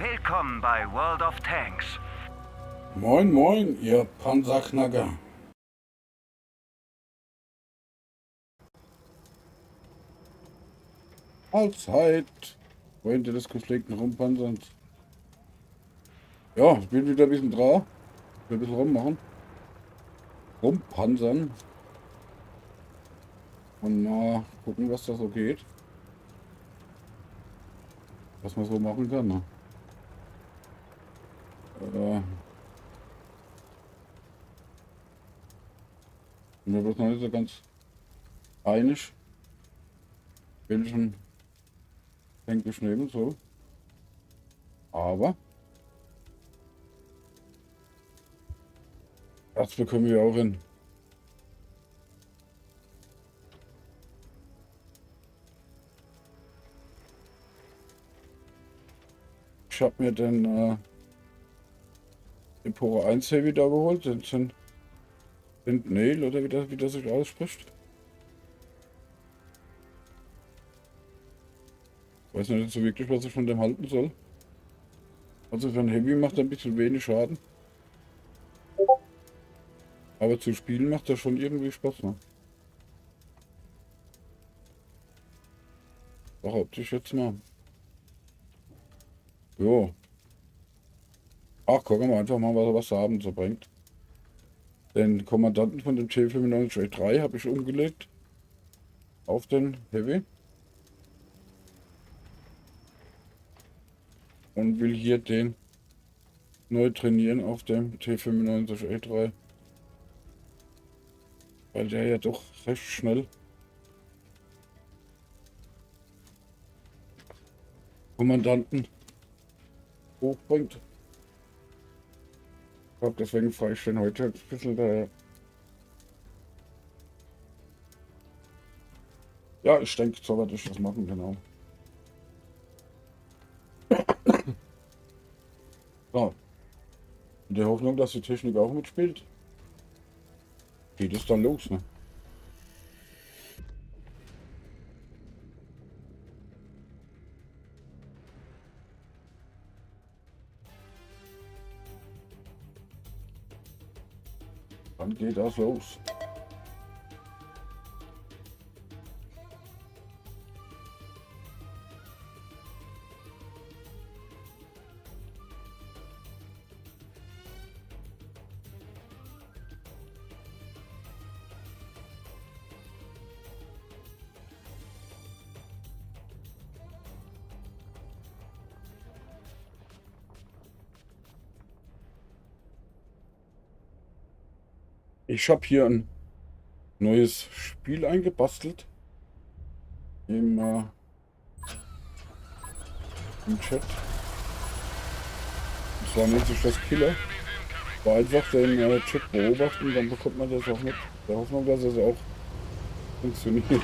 Willkommen bei World of Tanks. Moin, moin, ihr Panzerknacker. Allzeit. Freunde des gepflegten Rumpanzerns. Ja, ich bin wieder ein bisschen dran. Ich will ein bisschen rummachen. Rumpanzern. Und mal gucken, was da so geht. Was man so machen kann. Ne? Bin mir bloß noch nicht so ganz einig, welchen Tank ich nehmen soll. Aber das bekommen wir auch hin. Ich habe mir den Empora 1 Heavy da geholt, den Nail oder wie das sich ausspricht. Weiß nicht so wirklich, was ich von dem halten soll. Also für ein Heavy macht er ein bisschen wenig Schaden. Aber zu spielen macht er schon irgendwie Spaß, ne? Behaupte ich jetzt mal. Jo. Ach, gucken wir einfach mal, was er abends so bringt. Den Kommandanten von dem T95-3 habe ich umgelegt auf den Heavy. Und will hier den neu trainieren auf dem T95-3. Weil der ja doch recht schnell Kommandanten hochbringt. Ich glaube, deswegen fahre ich den heute ein bisschen daher. Ja, ich denke, so werde ich das machen, genau. So. In der Hoffnung, dass die Technik auch mitspielt, geht es dann los, ne? Dann geht das los. Ich habe hier ein neues Spiel eingebastelt im Chat. Und zwar nennt sich das Killer. War einfach den Chat beobachten, dann bekommt man das auch mit. Der Hoffnung, dass es auch funktioniert.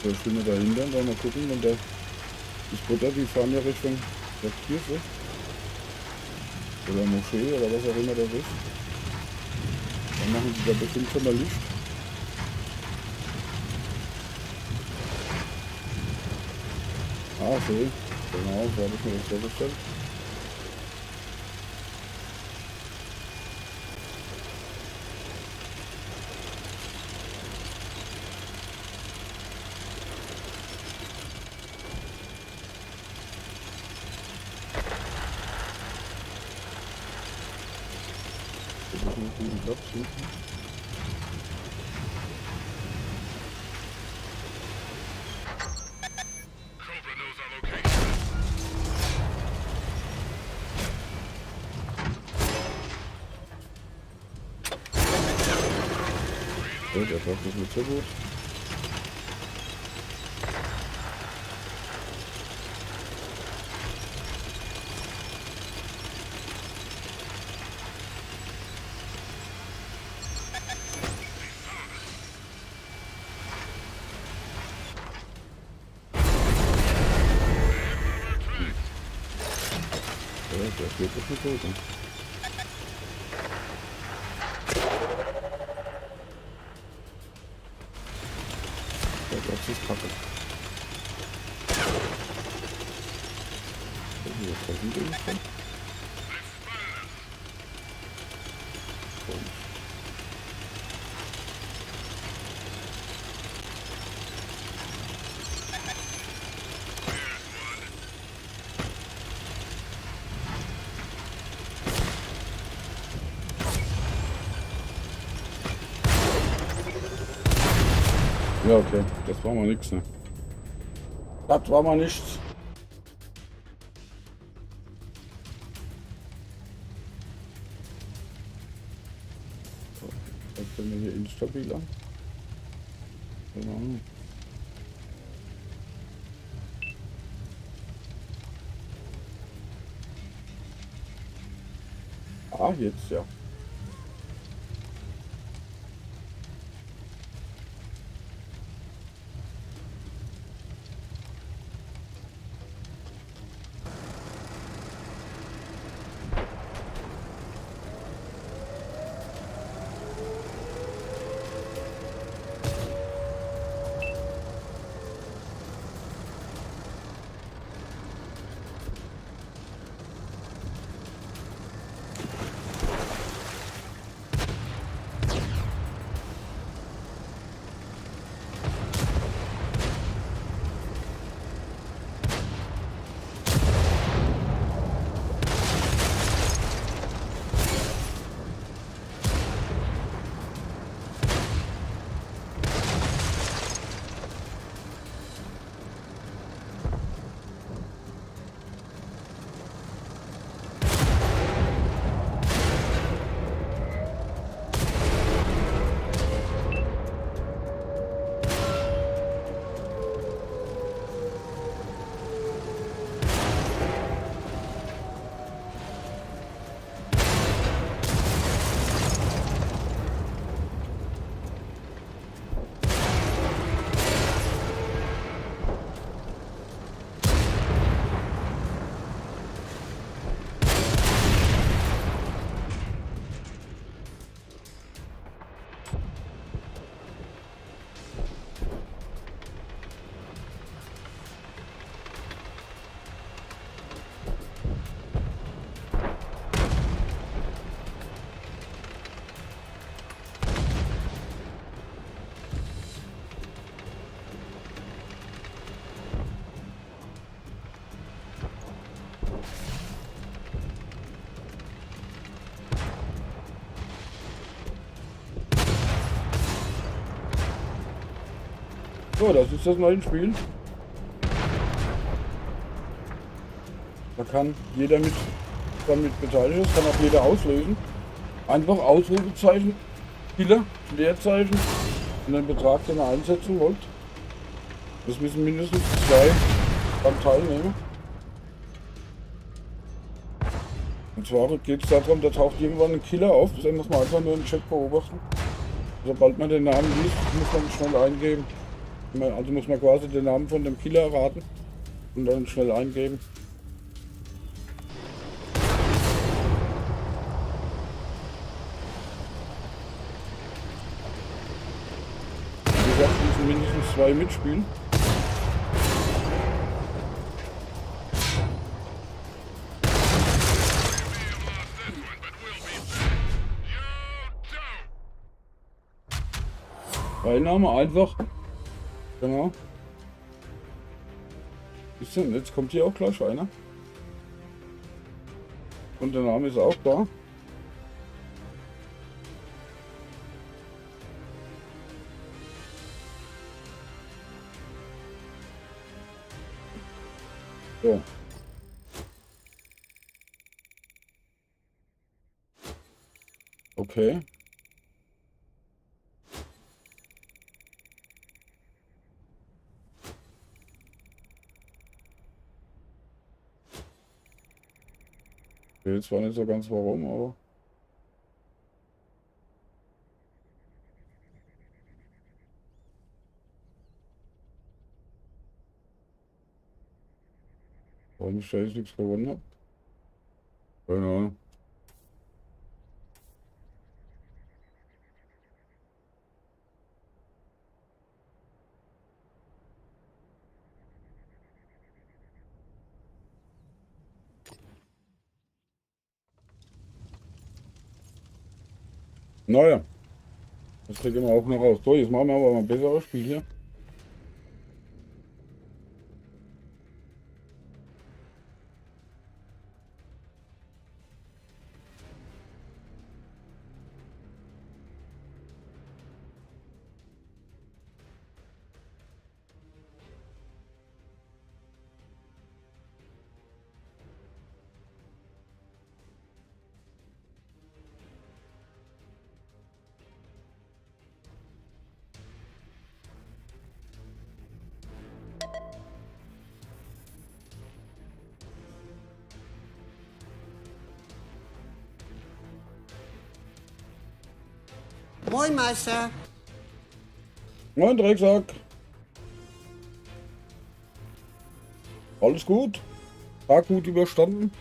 So, ich bin dahinter, dann mal gucken, wenn der die Spotter, die fahren ja Richtung der Kirche oder Moschee oder was auch immer das ist. Dann machen sie da bestimmt schon mal Licht. Ah, so, genau, so habe ich mir das vorgestellt. Platz hinten. Oh, der trifft mich nicht so gut. der ist wirklich nicht gut. Ne? Das ist kacke. Hier treffen die mich schon. Ja, okay, das war mal nix, ne? Das war mal nichts. Jetzt sind wir hier instabil an. Genau. Ah, jetzt ja. So, das ist das neue Spiel. Da kann jeder mit damit beteiligt ist, kann auch jeder auslösen. Einfach Ausrufezeichen, Killer, Leerzeichen und den Betrag, den ihr einsetzen wollt. Das müssen mindestens 2 beim Teilnehmen. Und zwar geht es darum, da taucht irgendwann ein Killer auf, das muss man einfach nur im Chat beobachten. Sobald man den Namen liest, muss man schnell eingeben. Also muss man quasi den Namen von dem Killer erraten und dann schnell eingeben. Wie gesagt, müssen mindestens 2 mitspielen. Teilnahme einfach. Genau. Ist denn, jetzt kommt hier auch gleich einer. Und der Name ist auch da. So. Okay. Jetzt war nicht so ganz warum, aber. Warum ich da jetzt nichts gewonnen habe. Keine Ahnung. Naja, das kriegen wir auch noch raus. So, jetzt machen wir aber mal ein besseres Spiel hier. Moin, Meister. Moin, Drecksack. Alles gut? Tag gut überstanden?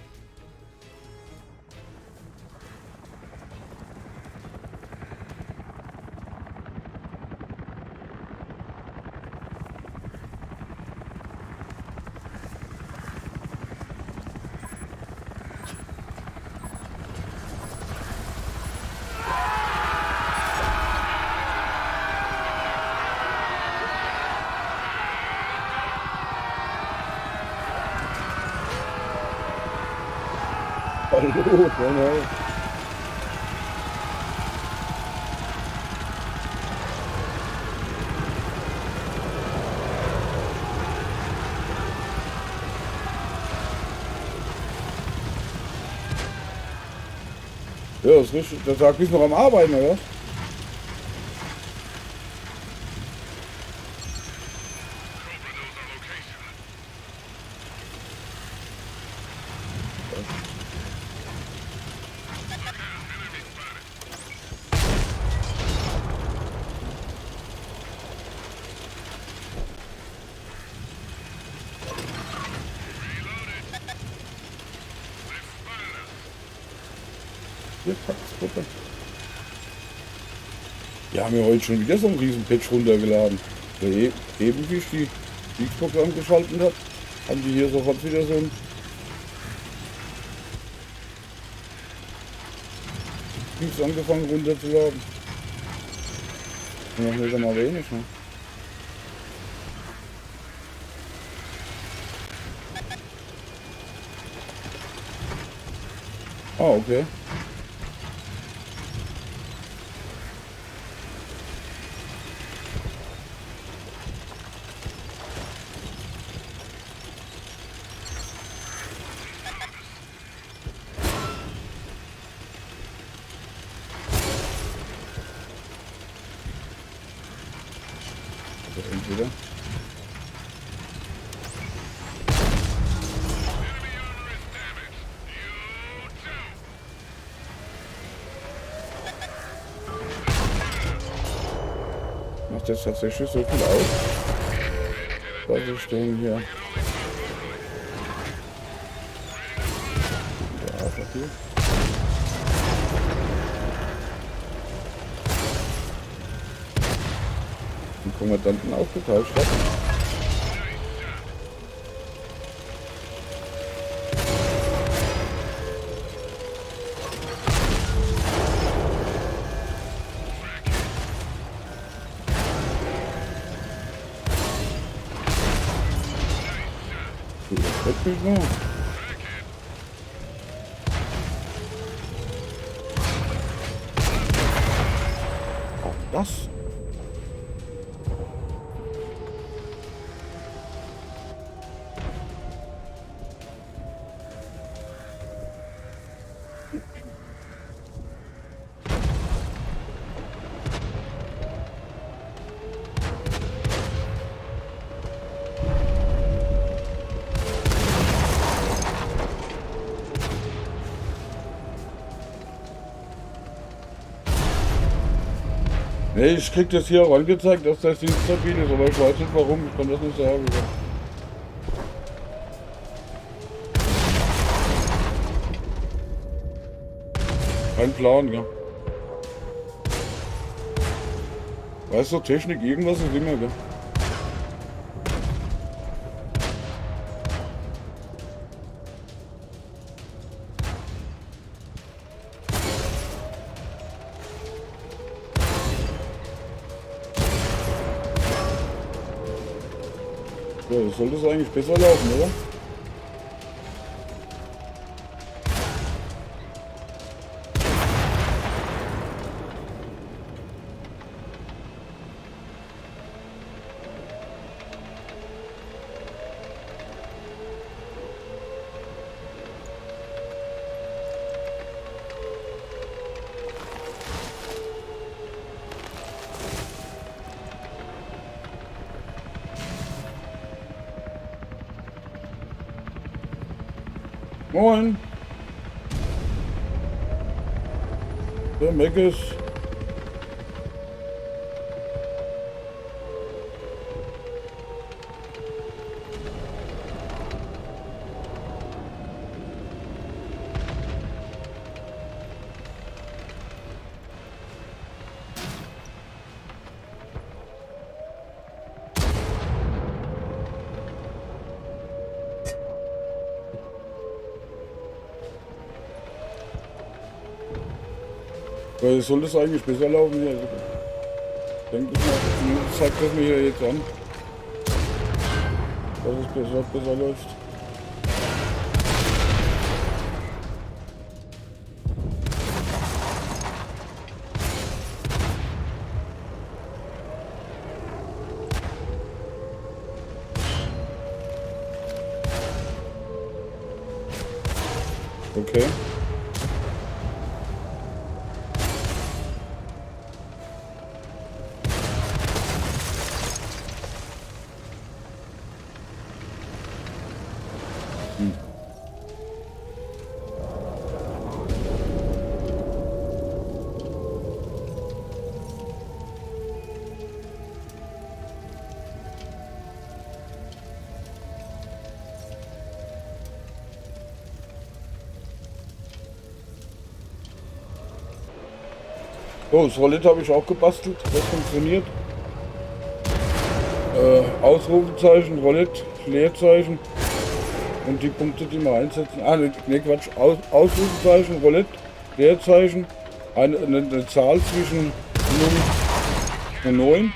Hallo, genau. Ja, das ist richtig. Der sagt, bist noch am Arbeiten, oder? Hier, pack's runter. Wir haben ja heute schon wieder so einen riesen Patch runtergeladen. Der eben, wie ich die Xbox angeschaltet hat, haben die hier sofort wieder so ein Dings angefangen runterzuladen. Und noch nicht einmal wenig, ne? Ah, okay. Also entweder. Macht jetzt tatsächlich so viel aus, dass ich den hier. Ja, okay. Den Kommandanten aufgetauscht hat. Das wird mich noch. Auch das. Nee, ich krieg das hier auch angezeigt, dass das Ding stabil ist, aber ich weiß nicht warum, ich kann das nicht sagen. Kein Plan, ja. Weißt du, Technik, irgendwas ist immer, gell? Ja, das sollte es eigentlich besser laufen, oder? Moin! Der Meckes. Weil soll das eigentlich besser laufen hier? Denke ich mal, zumindest zeigt das mir hier jetzt an, dass es besser läuft. Okay. So, das Roulette habe ich auch gebastelt. Das funktioniert. Ausrufezeichen, Roulette, Leerzeichen und die Punkte, die wir einsetzen. Ah, ne, Quatsch. Ausrufezeichen, Roulette, Leerzeichen. Eine Zahl zwischen 0 und 9.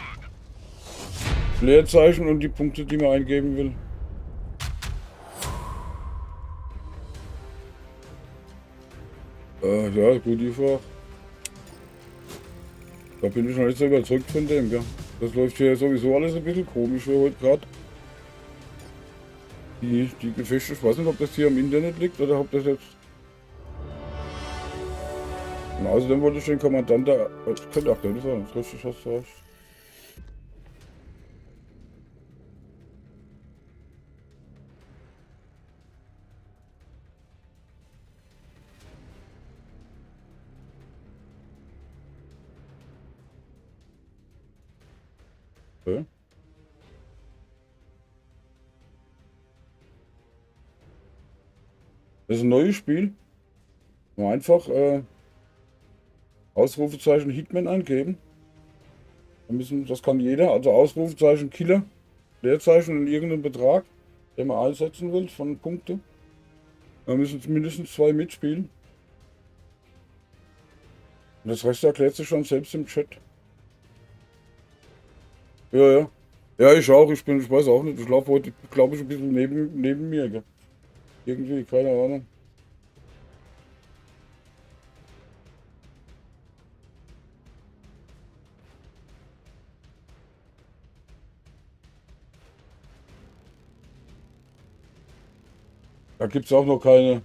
Leerzeichen und die Punkte, die man eingeben will. Ja, gut, die Frage. Da bin ich noch nicht so überzeugt von dem, gell? Das läuft hier sowieso alles ein bisschen komisch wie heute gerade. Die Gefechte, ich weiß nicht, ob das hier am Internet liegt oder ob das jetzt... Und außerdem wollte ich den Kommandant da... Das könnte auch der sein, das ist richtig, hast du recht. Okay. Das ist ein neues Spiel. Nur einfach Ausrufezeichen Hitman eingeben. Das kann jeder, also Ausrufezeichen Killer, Leerzeichen und irgendeinen Betrag, den man einsetzen will von Punkte. Da müssen mindestens 2 mitspielen. Und das Rest erklärt sich schon selbst im Chat. Ja, ja. Ja, ich auch. Ich weiß auch nicht. Ich laufe heute, glaube ich, ein bisschen neben mir. Gell? Irgendwie, keine Ahnung. Da gibt es auch noch keine.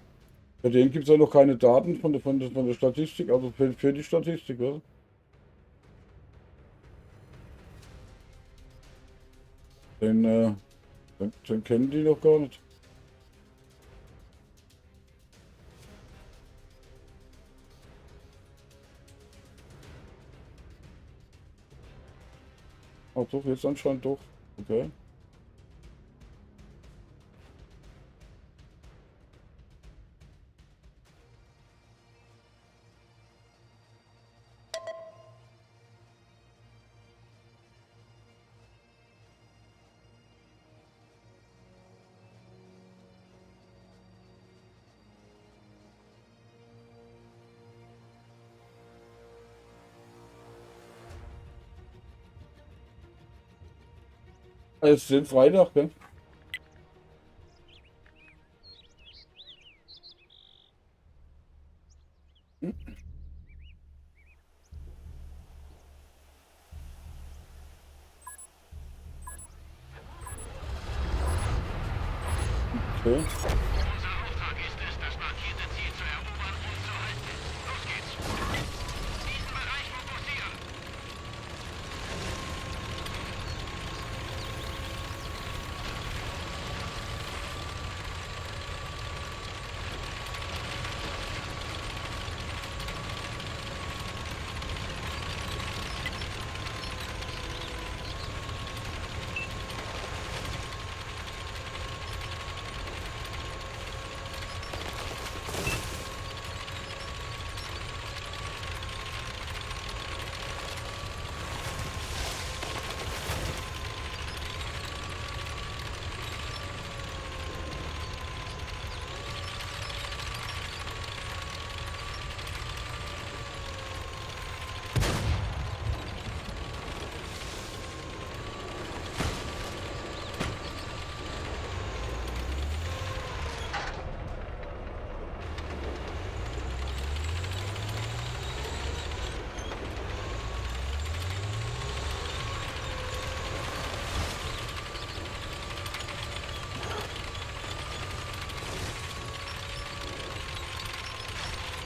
Bei denen gibt es auch noch keine Daten von der Statistik, also für die Statistik, oder? Den kennen die noch gar nicht. Ach doch, jetzt anscheinend doch. Okay. Es ist den Freitag, gell? Okay. Unser Auftrag ist es, das markierte Ziel zu erobern und zu halten. Los geht's. Diesen Bereich fokussieren.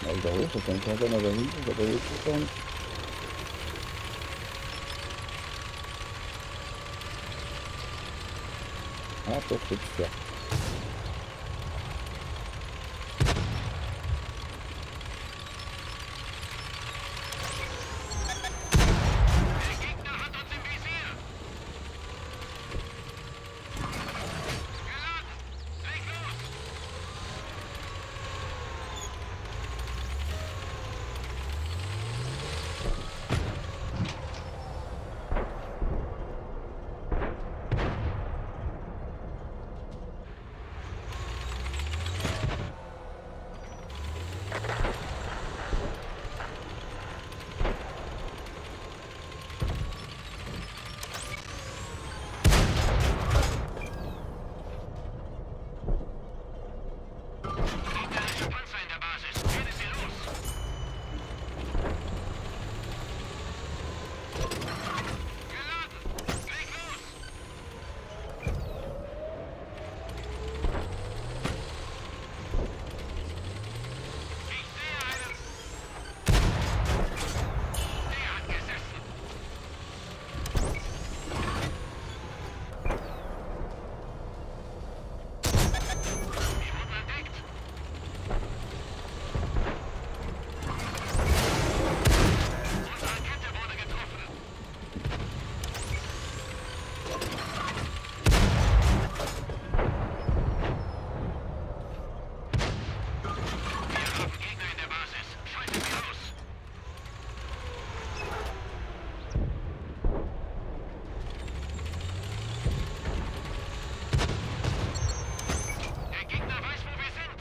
Alter Hose, dann kann er da hinten, da hilft es gar nicht. Ah, doch, jetzt ja. Der Gegner hat uns im Visier. Geladen. Leg los. Gegnerische Panzer in der Basis. Werde sie los. Geladen. Leg los. Ich sehe einen. Der hat gesessen. Wir wurden entdeckt. Unsere Rakete wurde getroffen. Wir haben Gegner in der Basis. Schalten sie aus. Der Gegner weiß, wo wir sind.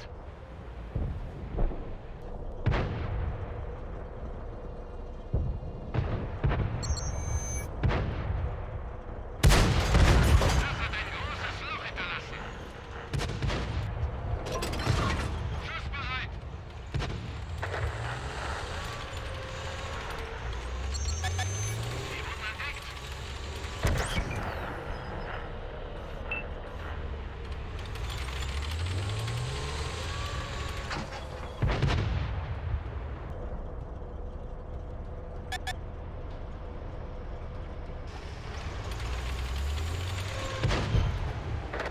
Das hat ein großes Loch hinterlassen. Schuss bereit. Sie wurden entdeckt.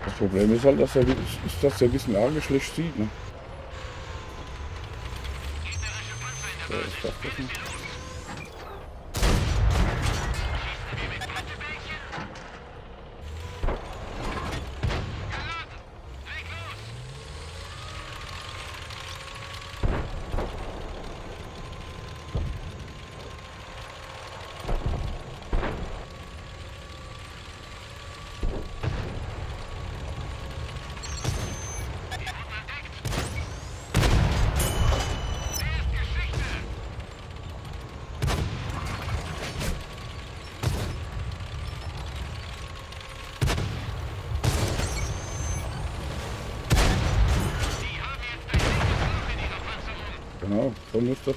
Das Problem ist halt, dass er ein bisschen arg schlecht sieht, ne? Gegnerische Panzer in der Ja, Basis. ich dachte Werde schon. sie los. Schießen wir mit Wattebällchen? Geladen. Leg los. Wir wurden entdeckt. Der ist Geschichte. So muss das.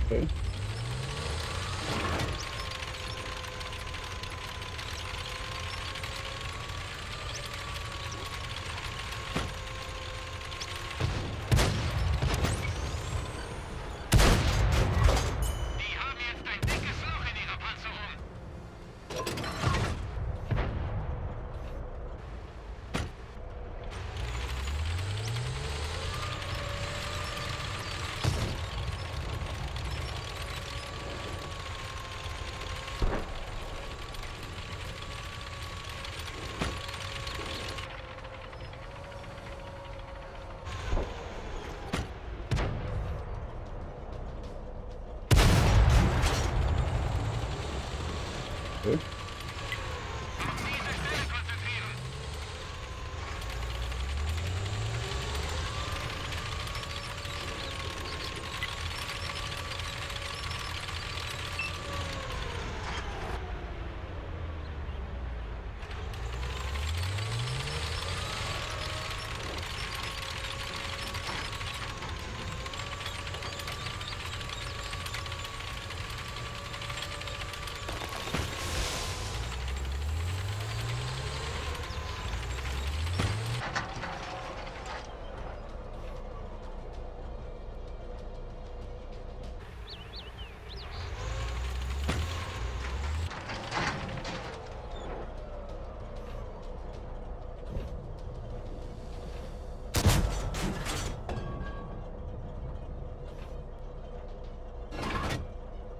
Okay. Die haben jetzt ein dickes Loch in ihrer Panzerung. Okay. Auf diese Stelle konzentrieren.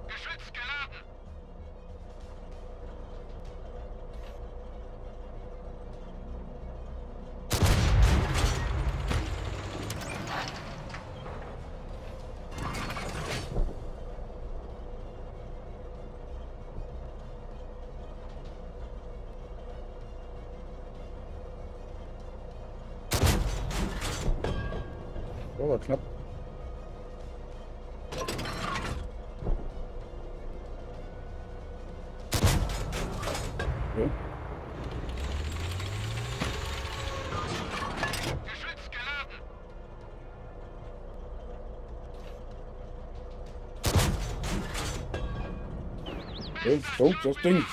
Geschütz geladen. Oh, war knapp. Okay. Geschütz geladen. Okay. So, das Ding.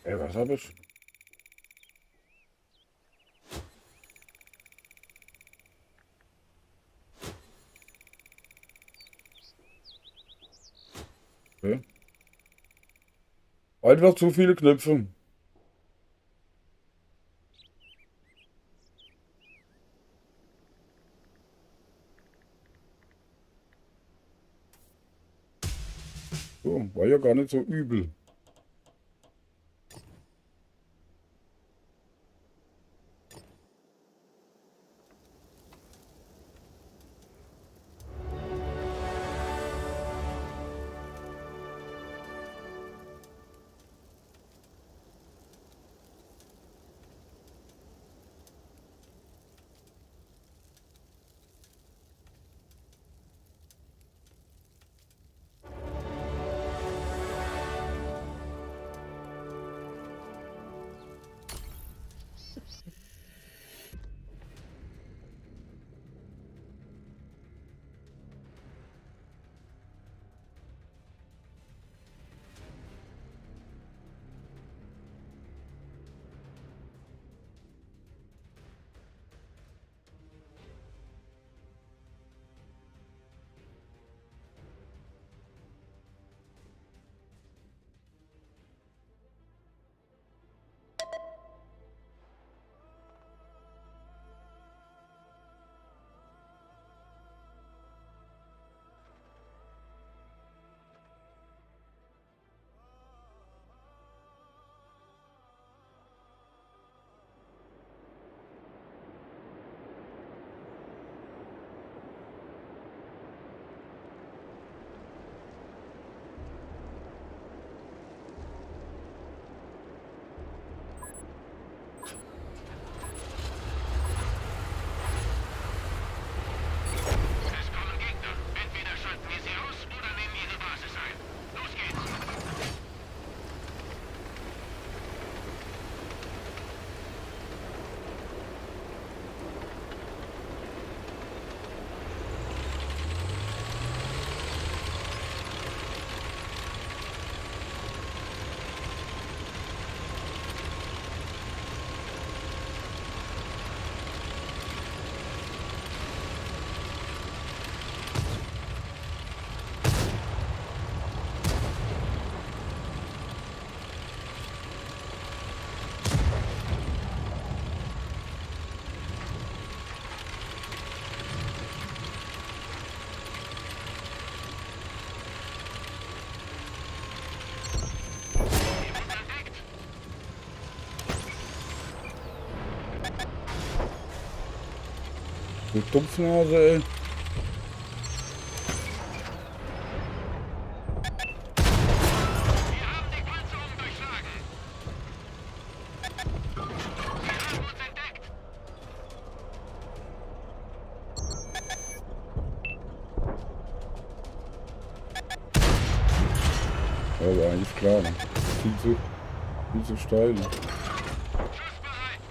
Ey, was hab ich? Okay. Einfach zu viele Knöpfe. So, war ja gar nicht so übel. Du Tupfnase, ey. Wir haben die Panzerung durchschlagen. Sie haben uns entdeckt. Ja, war eigentlich klar. Ne? Viel zu steil. Ne? Schussbereit.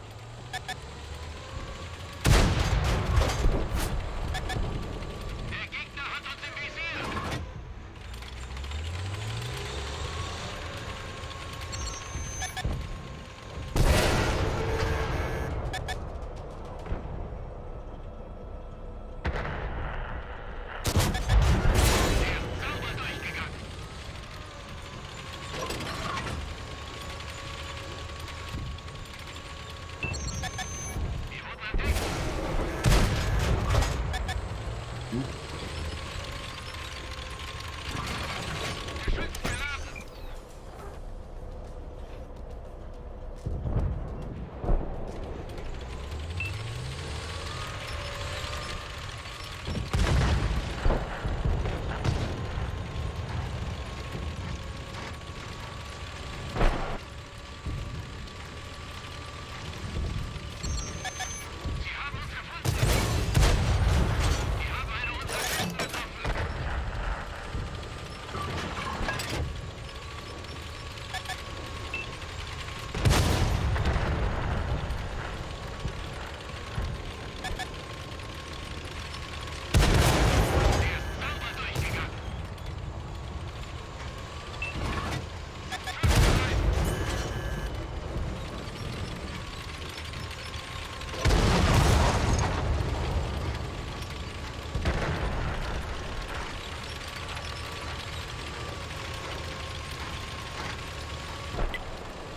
Der Gegner hat uns im Visier. Sauber durchgegangen. Wir wurden entdeckt. Geschützt geladen. Sie haben uns gefunden. Wir haben eine unserer Schützen getroffen. Der ist sauber durchgegangen. Schussbereit.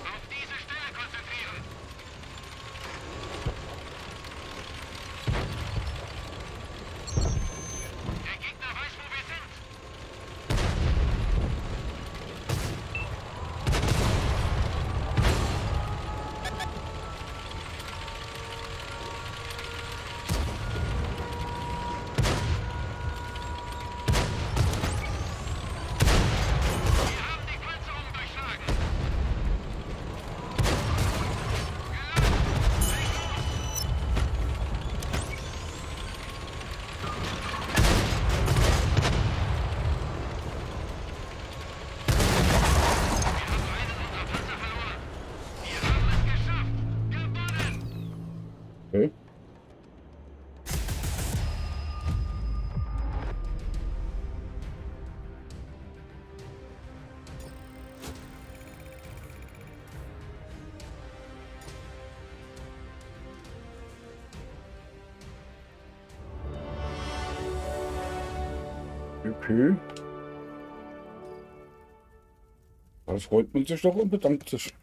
Auf diese Stelle konzentrieren. Der Gegner weiß, wo wir sind. Wir haben die Panzerung durchschlagen. Geladen. Leg los. Wir haben einen unserer Panzer verloren. Wir haben es geschafft. Gewonnen. Okay. Okay. Da freut man sich doch und bedankt sich.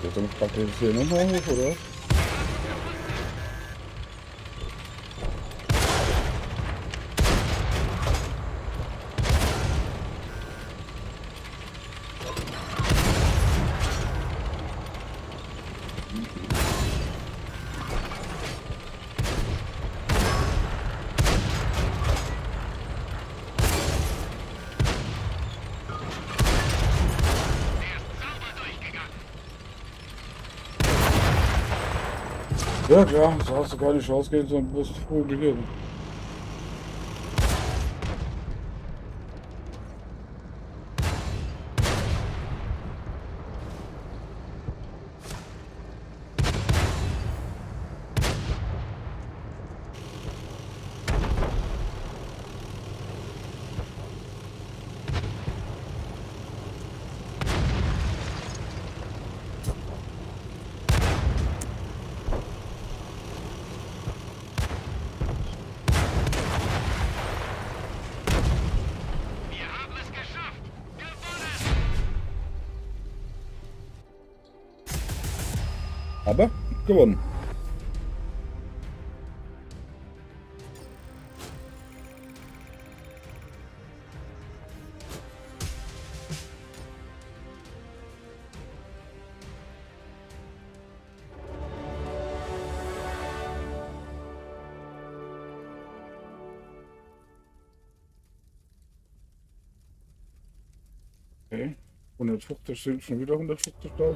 Jetzt haben wir praktisch hier nochmal hoch, oder? Ja klar, so hast du keine Chance gegen so einen Brustvogel hier. Wir haben es geschafft! Gewonnen! Aber gewonnen. Okay. 150 sind schon wieder 150.000 Silber.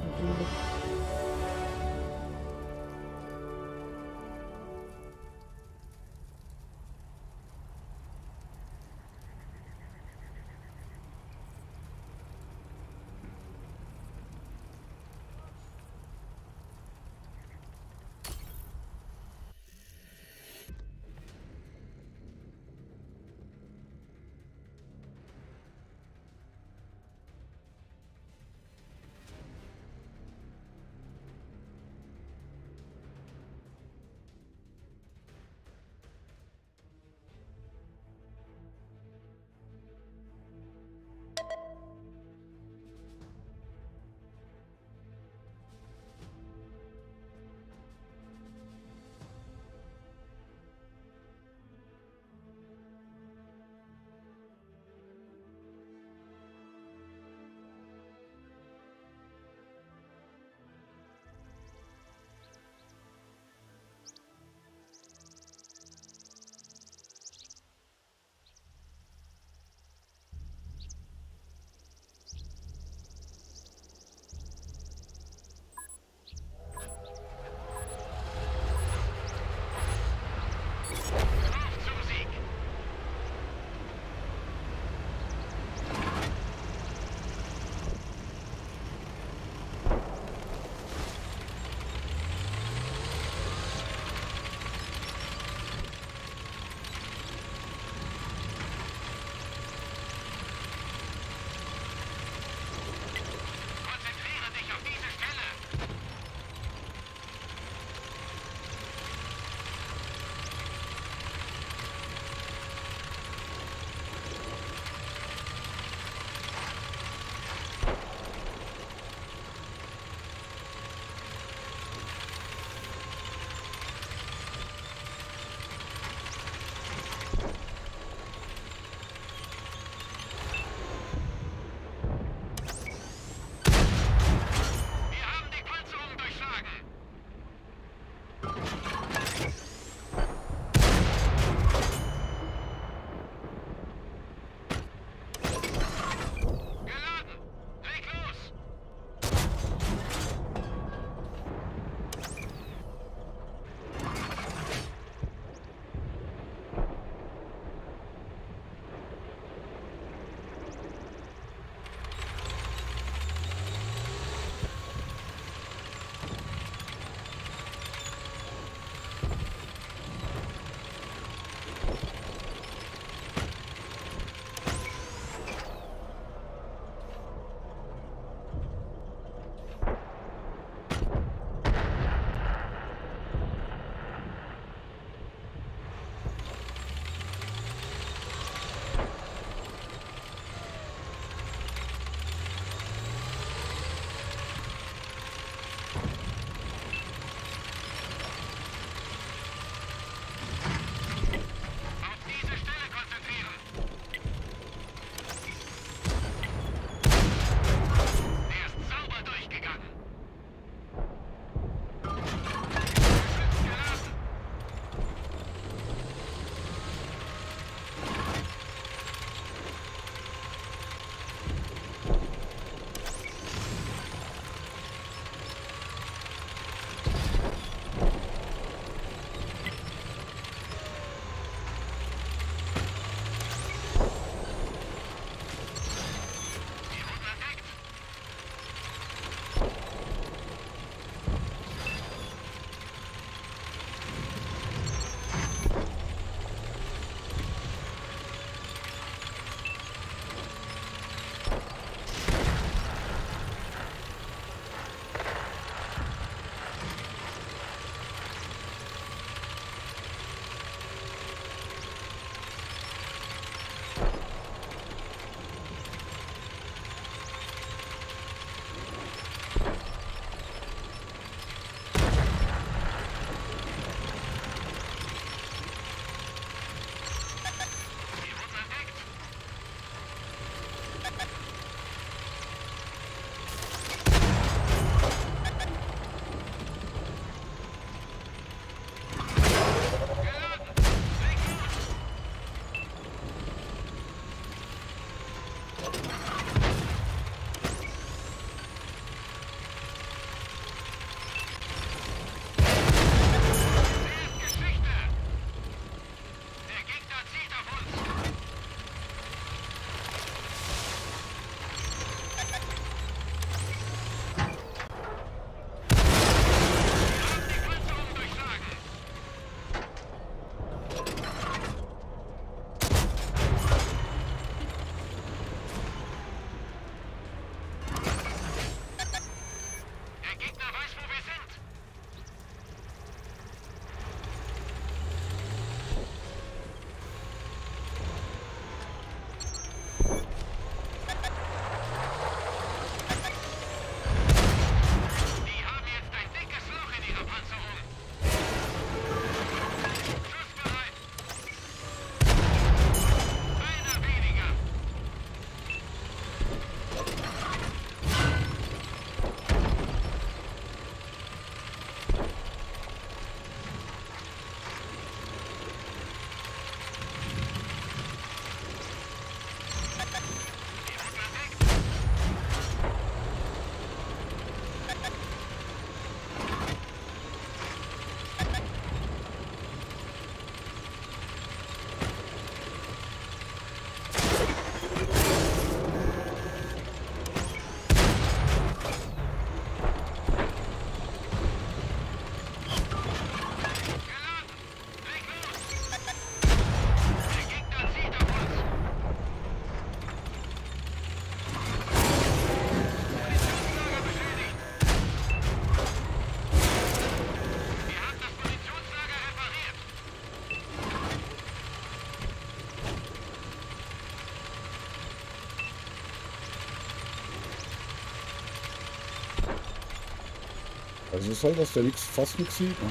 Also ist halt, dass der nix, fast nichts sieht. Ne?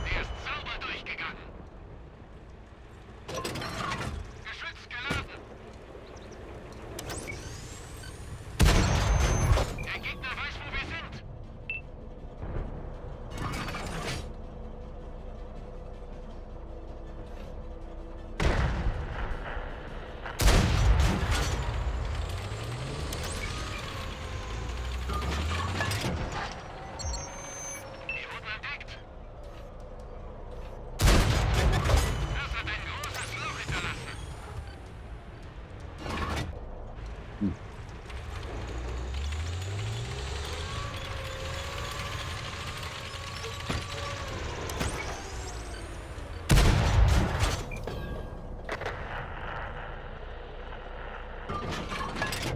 Der ist sauber durchgegangen. Geschütz geladen. Der Gegner weiß, wo wir sind. Wir wurden entdeckt. Das hat ein großes Loch hinterlassen.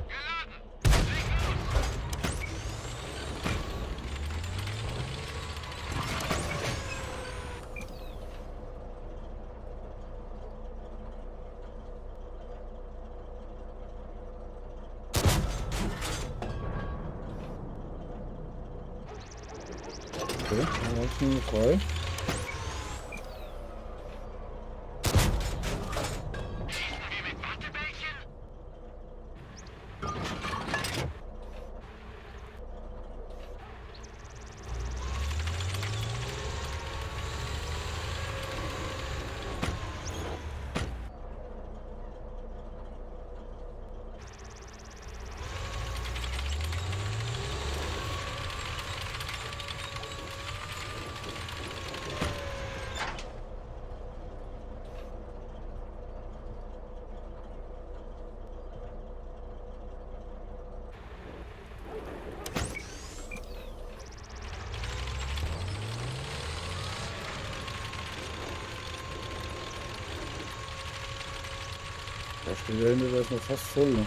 Geladen. Leg los. Okay, dann ist nur frei. Schießen wir mit Wattebällchen? Da steht der hinter, der ist noch fast voll. Ne?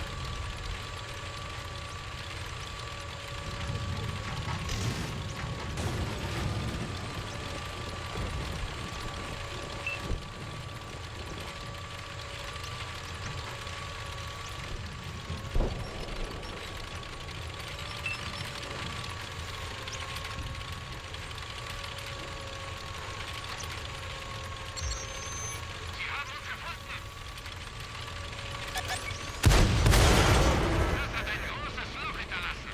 Sie haben uns gefunden. Das hat ein großes Loch hinterlassen.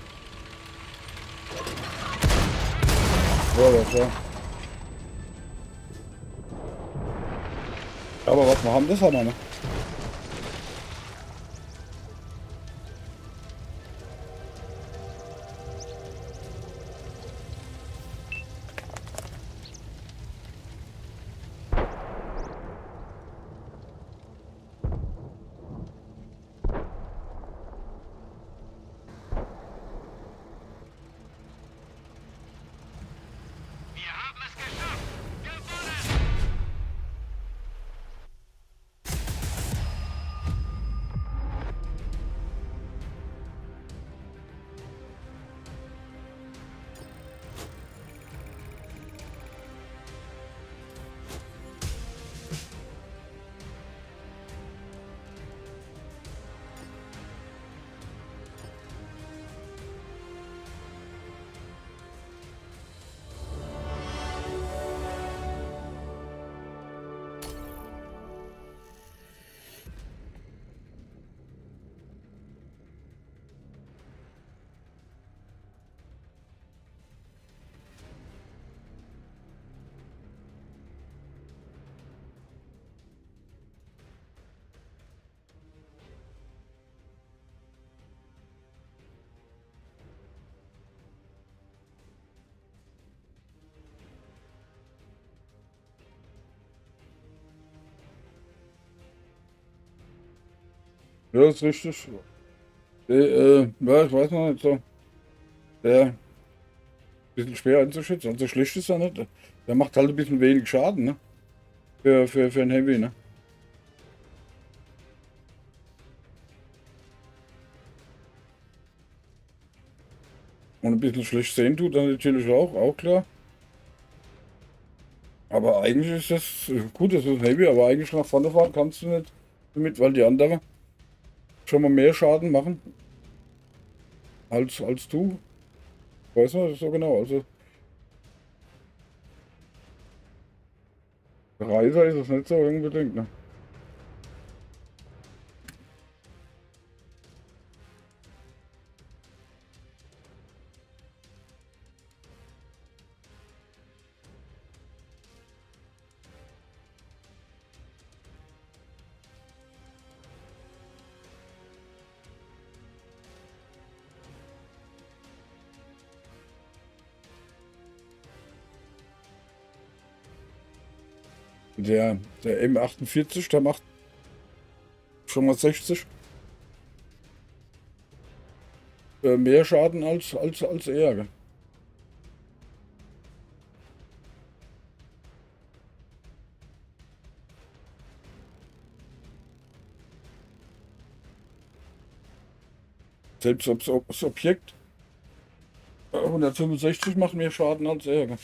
Ja, das war. Aber was wir haben, das haben wir, ne? Wir haben es geschafft. Gewonnen. Ja, ist richtig. Ja, ich weiß noch nicht so. Der bisschen schwer einzuschätzen. Also schlecht ist er nicht. Der macht halt ein bisschen wenig Schaden, ne? Für ein Heavy, ne? Und ein bisschen schlecht sehen tut er natürlich auch klar. Aber eigentlich ist das gut, das ist ein Heavy, aber eigentlich nach vorne fahren kannst du nicht damit, weil die anderen schon mal mehr Schaden machen als du. Weiß man das so genau. Also der Reiser ist es nicht so unbedingt, ne? Der M48, der macht schon mal 60 mehr Schaden als er. Gell? Selbst das Objekt 165 macht mehr Schaden als er. Gell?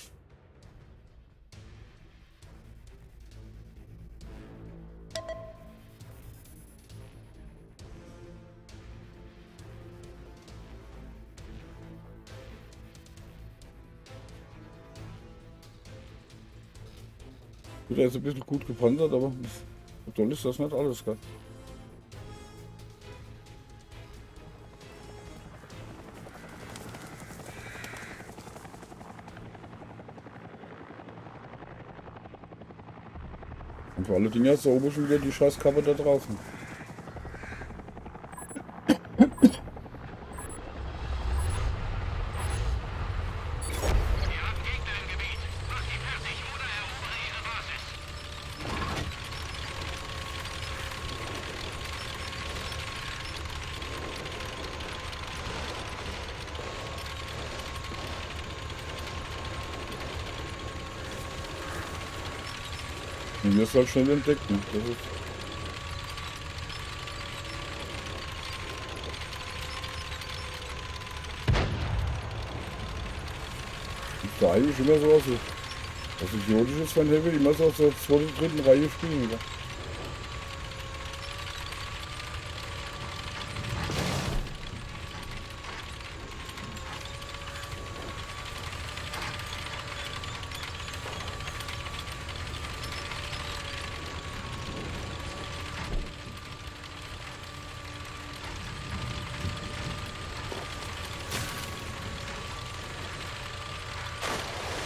Gut, er ist ein bisschen gut gepanzert, aber so toll ist das nicht alles. Gell? Und vor allen Dingen ist da oben schon wieder die scheiß Kappe da draußen. Wir haben Gegner im Gebiet. Mach sie fertig oder erobere ihre Basis. Und wir soll schnell entdecken. Das ist da eigentlich immer so was Idiotisches von Heavy, immer so aus der zweiten, dritten Reihe spielen. Gell?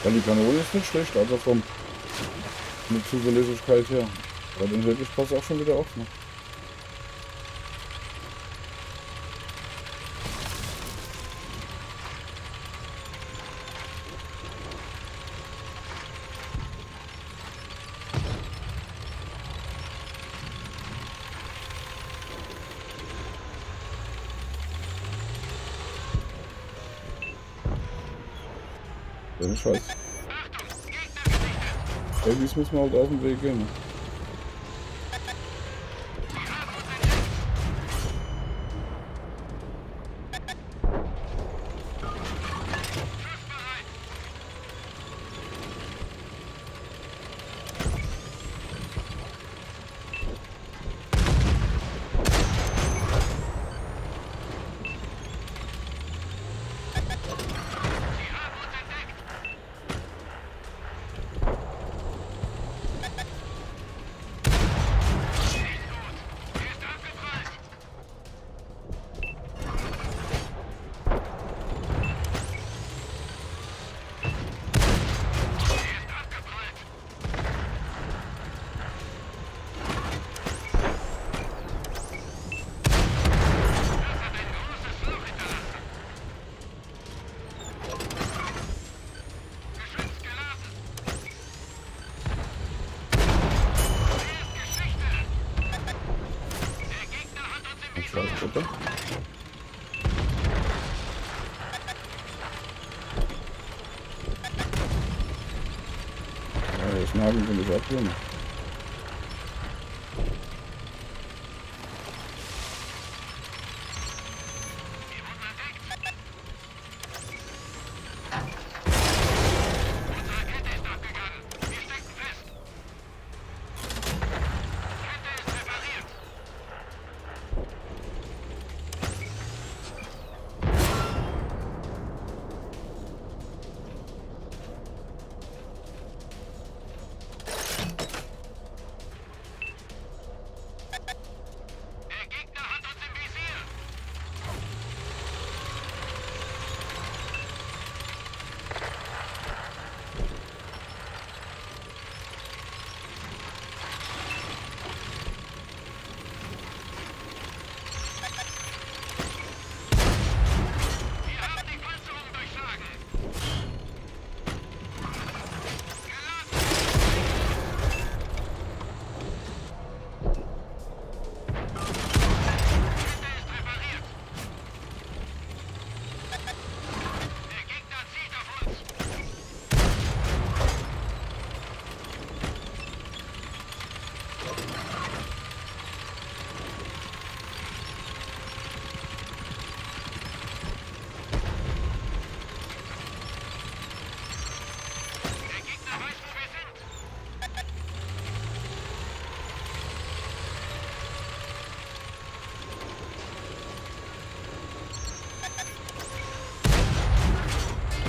Ja, die Kanone ist nicht schlecht, also von der Zuverlässigkeit her. Aber den hätte ich pass auch schon wieder auf. Ne? Ja, Scheiß. Irgendwie müssen wir halt aus dem Weg gehen. Ne? weiter. Ja, das Nageln will ich auch drin. Unsere Kette ist abgegangen. Wir stecken fest. Kette ist repariert. Der Gegner hat uns im Visier. Wir haben die Panzerung durchschlagen. Kette ist repariert. Der Gegner zielt auf uns. Der Gegner weiß, wo wir sind.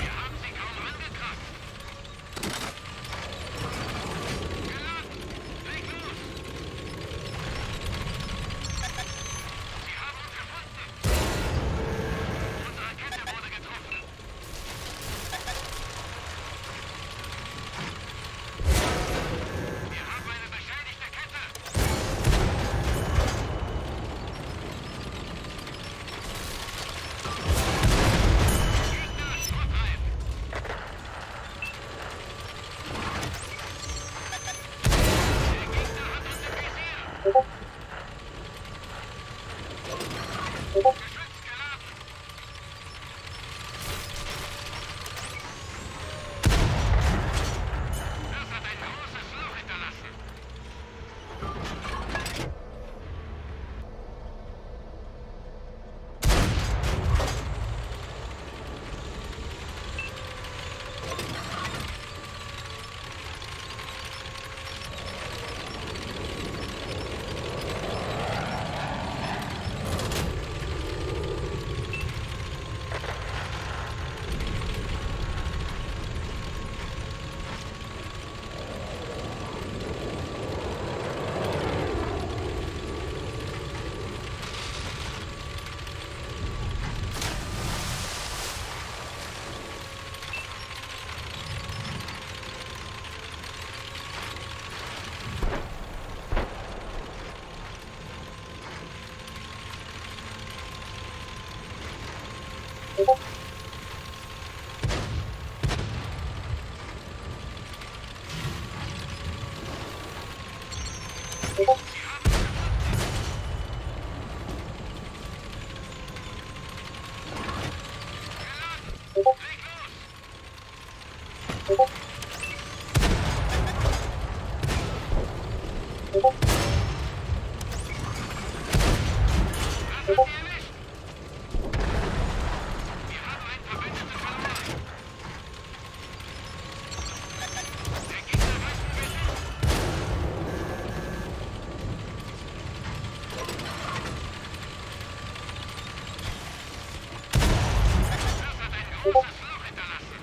Wir haben sie kaum angekratzt. Geladen! Leg los! Sie haben uns gefunden. Unsere Kette wurde getroffen. Wir haben eine beschädigte Kette. Gegner schrottreif. Der Gegner hat uns im Visier. Geschütz geladen. Das hat ein großes Loch hinterlassen. Leg los! Das hat sie erwischt! Wir haben einen Verbündeten verloren! Der Gegner weiß, wo wir sind! Das hat ein großes Loch hinterlassen!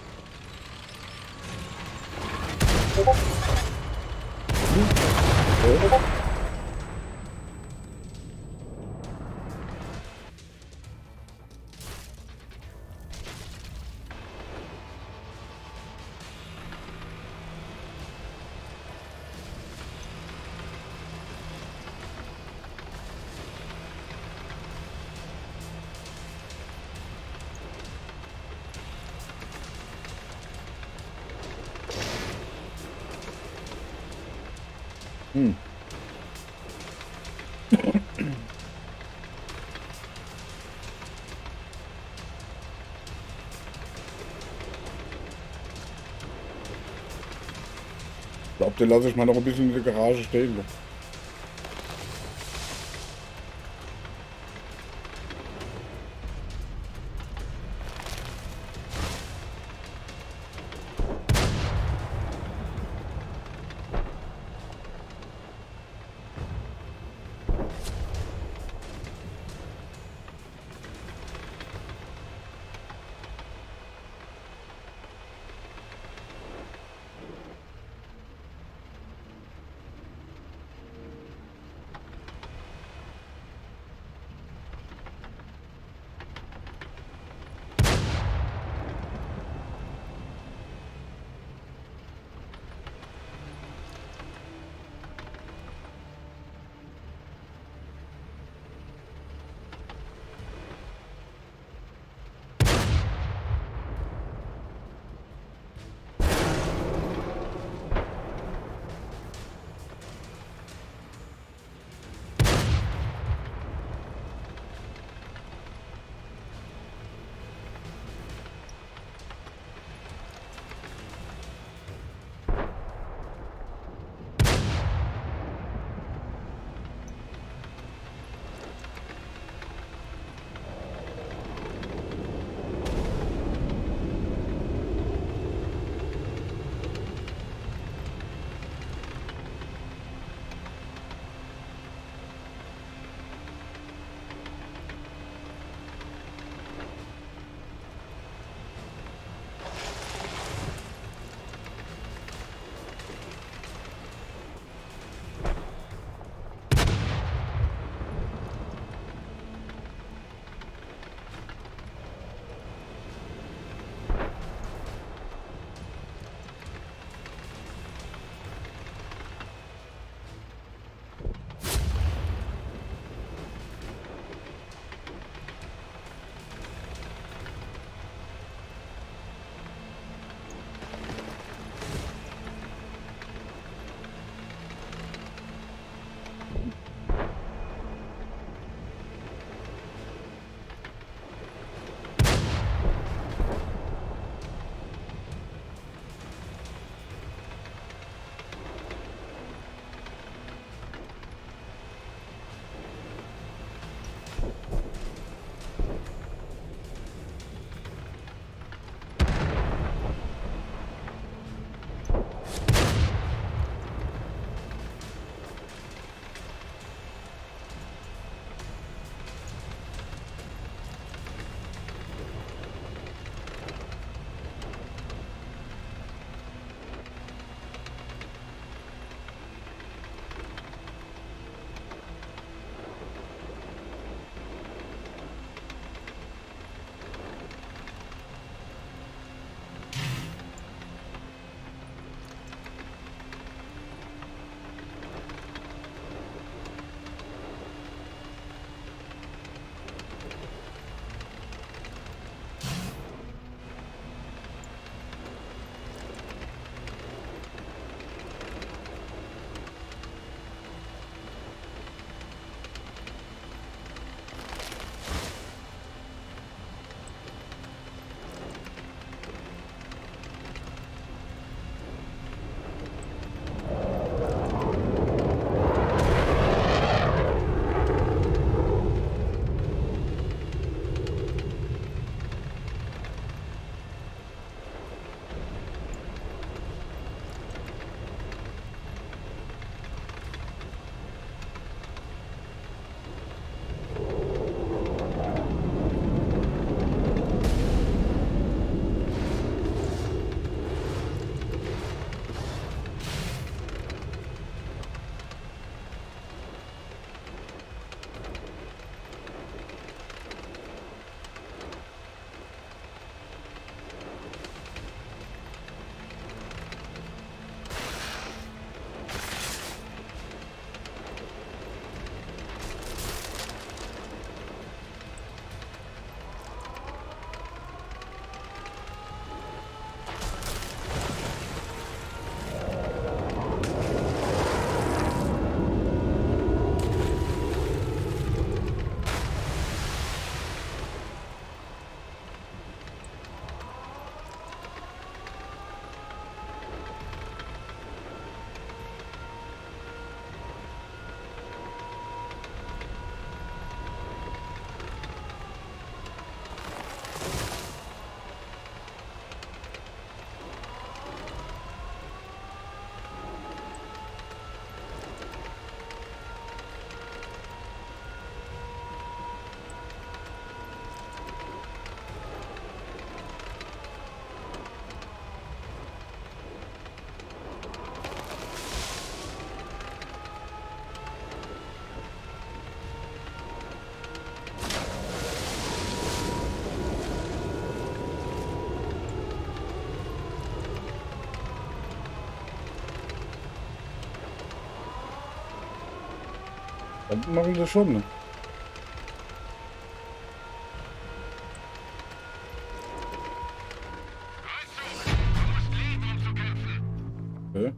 Ich glaube, den lasse ich mal noch ein bisschen in der Garage stehen. Dann machen sie schon. Ne? Kreuzzug! Du musst leben, um zu kämpfen. Okay.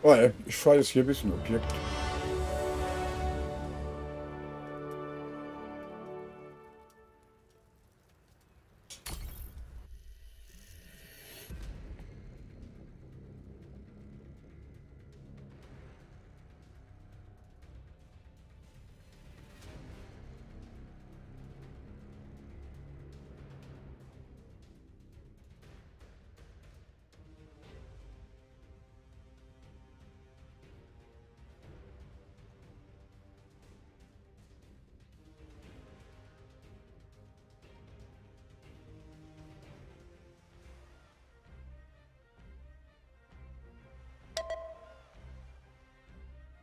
Oh, ja, ich fahre jetzt hier ein bisschen Objekt.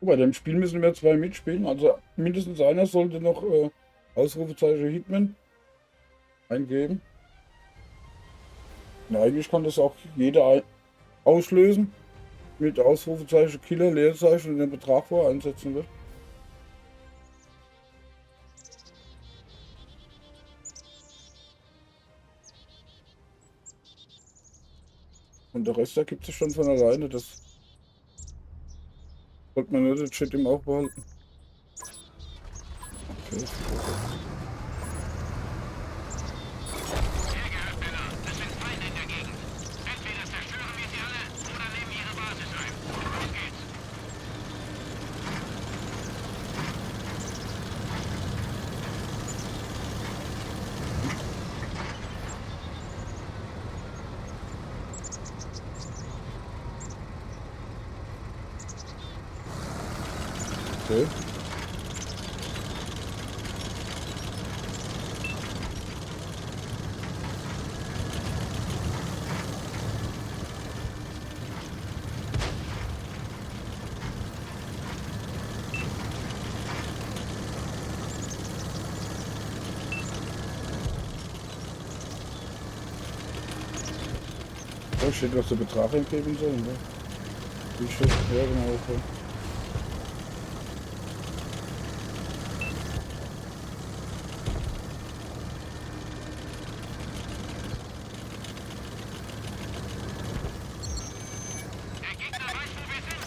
Bei dem Spiel müssen wir 2 mitspielen. Also mindestens einer sollte noch Ausrufezeichen Hitman eingeben. Und eigentlich kann das auch jeder auslösen. Mit Ausrufezeichen Killer, Leerzeichen und den Betrag, wo er einsetzen wird. Und der Rest ergibt sich schon von alleine. Das sollte man nur den Chat im Auge behalten. Okay. Hier gehört Männer. Es sind Feinde in der Gegend. Entweder zerstören wir sie alle oder nehmen ihre Basis ein. Los geht's. Okay. Da steht, was der Betrag entgeben soll. Ne? Wie steht? Ja, genau. Okay. Der Gegner weiß, wo wir sind.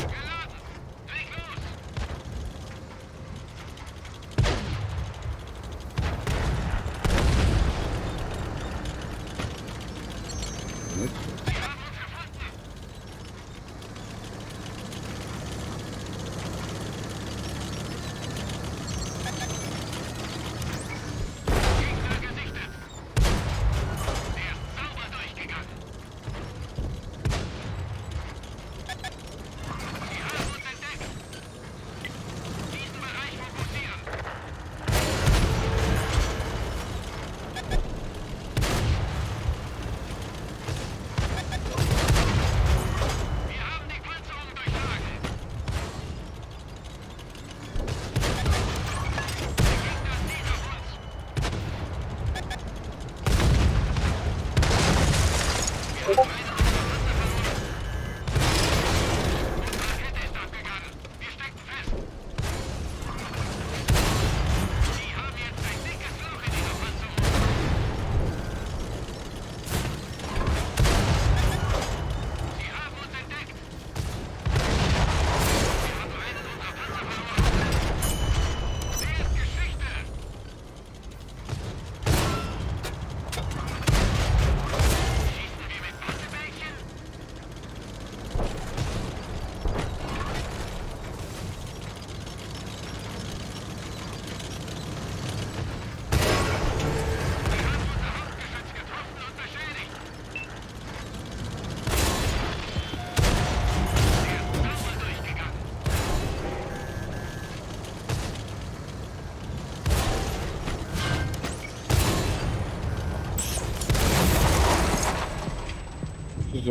Geladen. Leg los.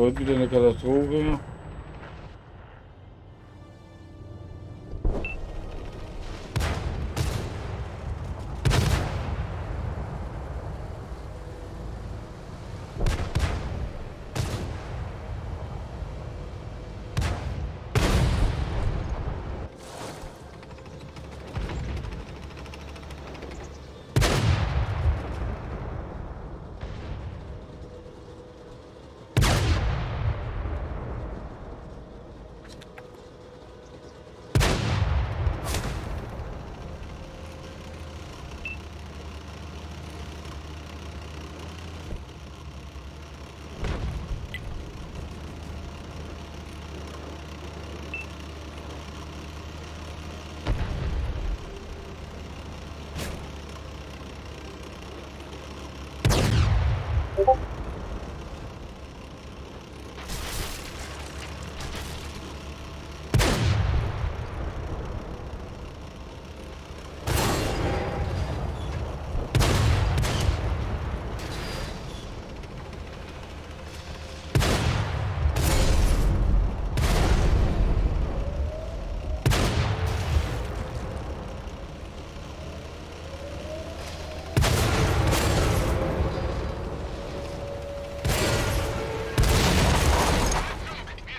Also heute wieder eine Katastrophe. Wir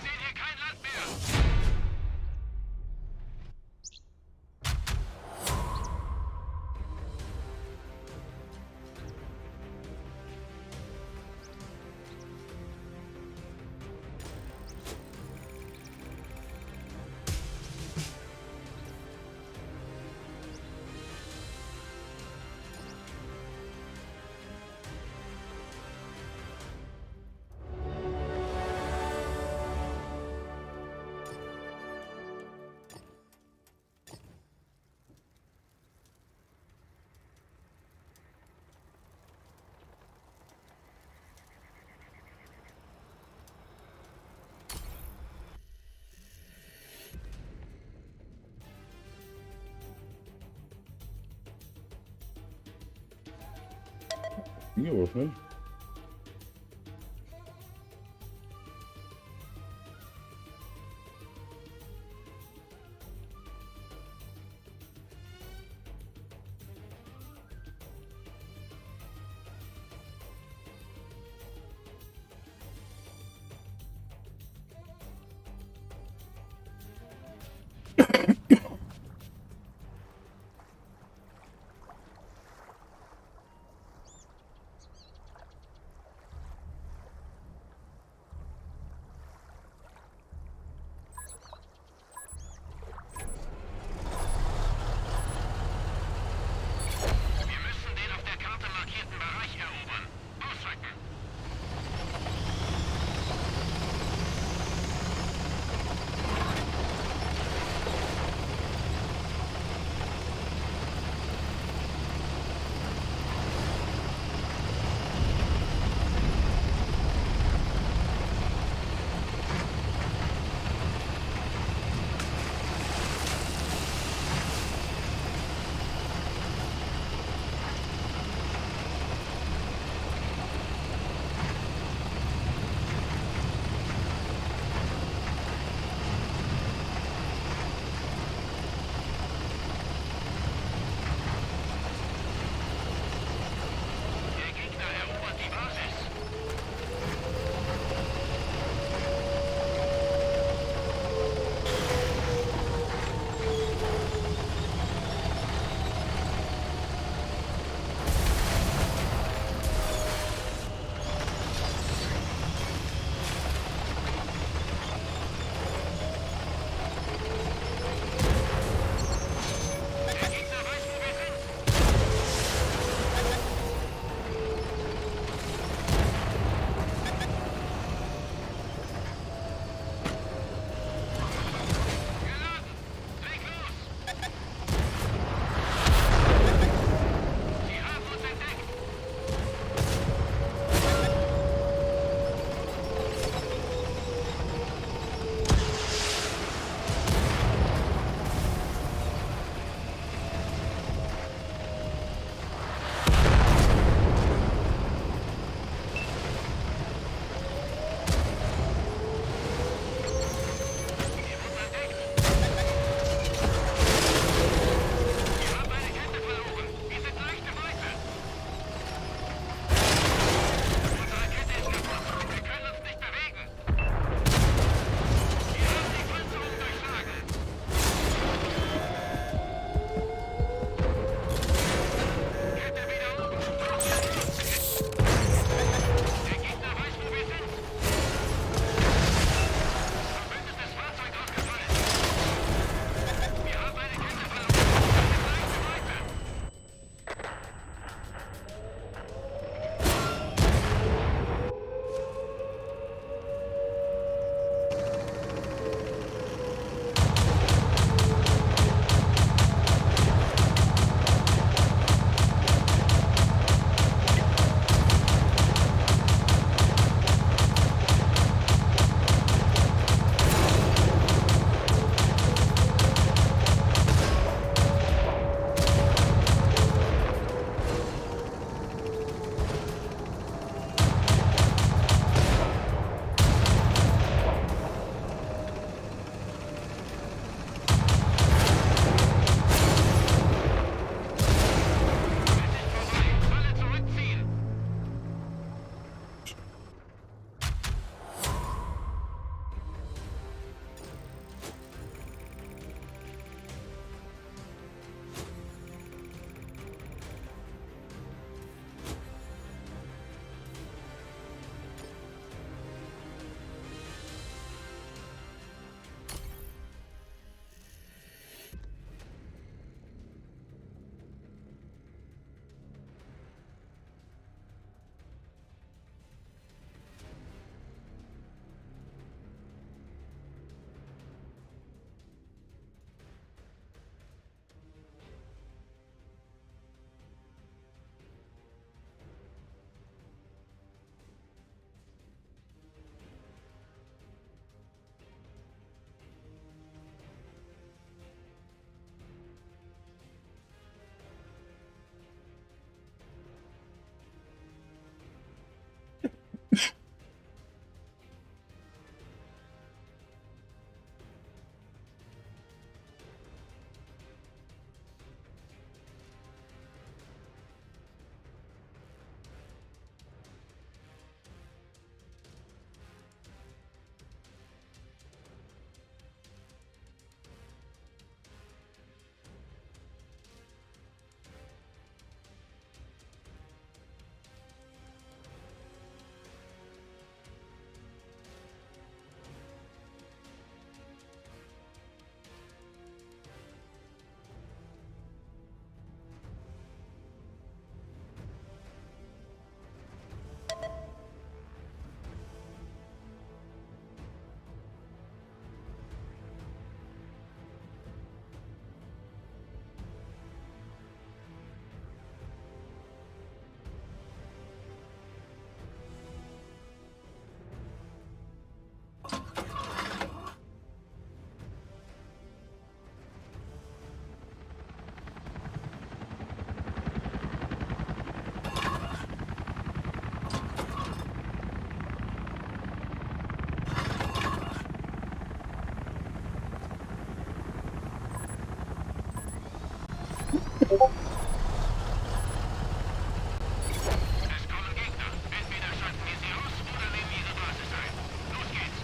sehen hier kein Land mehr. Ja, was nicht? Es kommen Gegner. Entweder schalten wir sie aus oder nehmen ihre Basis ein. Los geht's.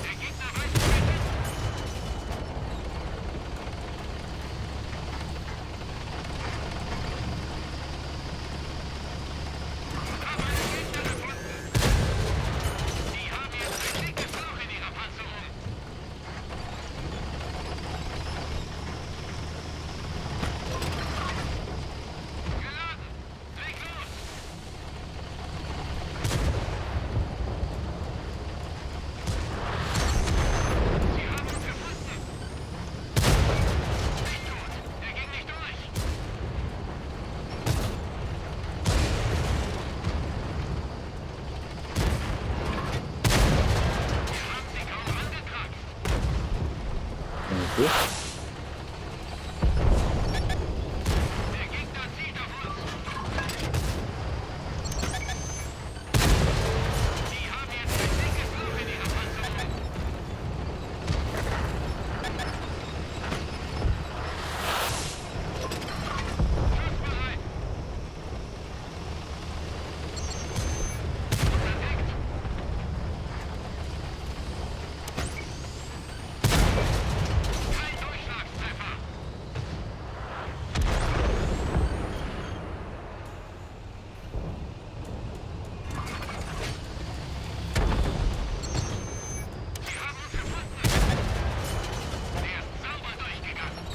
Der Gegner weiß, wo wir sind. Haben einen Gegner gefunden. Die haben jetzt ein dickes Loch in ihrer Panzerung. Geladen. Leg los. Sie haben uns gefunden. Nicht tot. Der ging nicht durch. Wir haben sie kaum angekratzt. Okay. Der Gegner zielt auf uns. Die haben jetzt ein dickes Loch in ihrer Panzerung. Schussbereit. Verdeckt. Kein Durchschlagstreffer. Sie haben uns gefunden. Der ist sauber durchgegangen.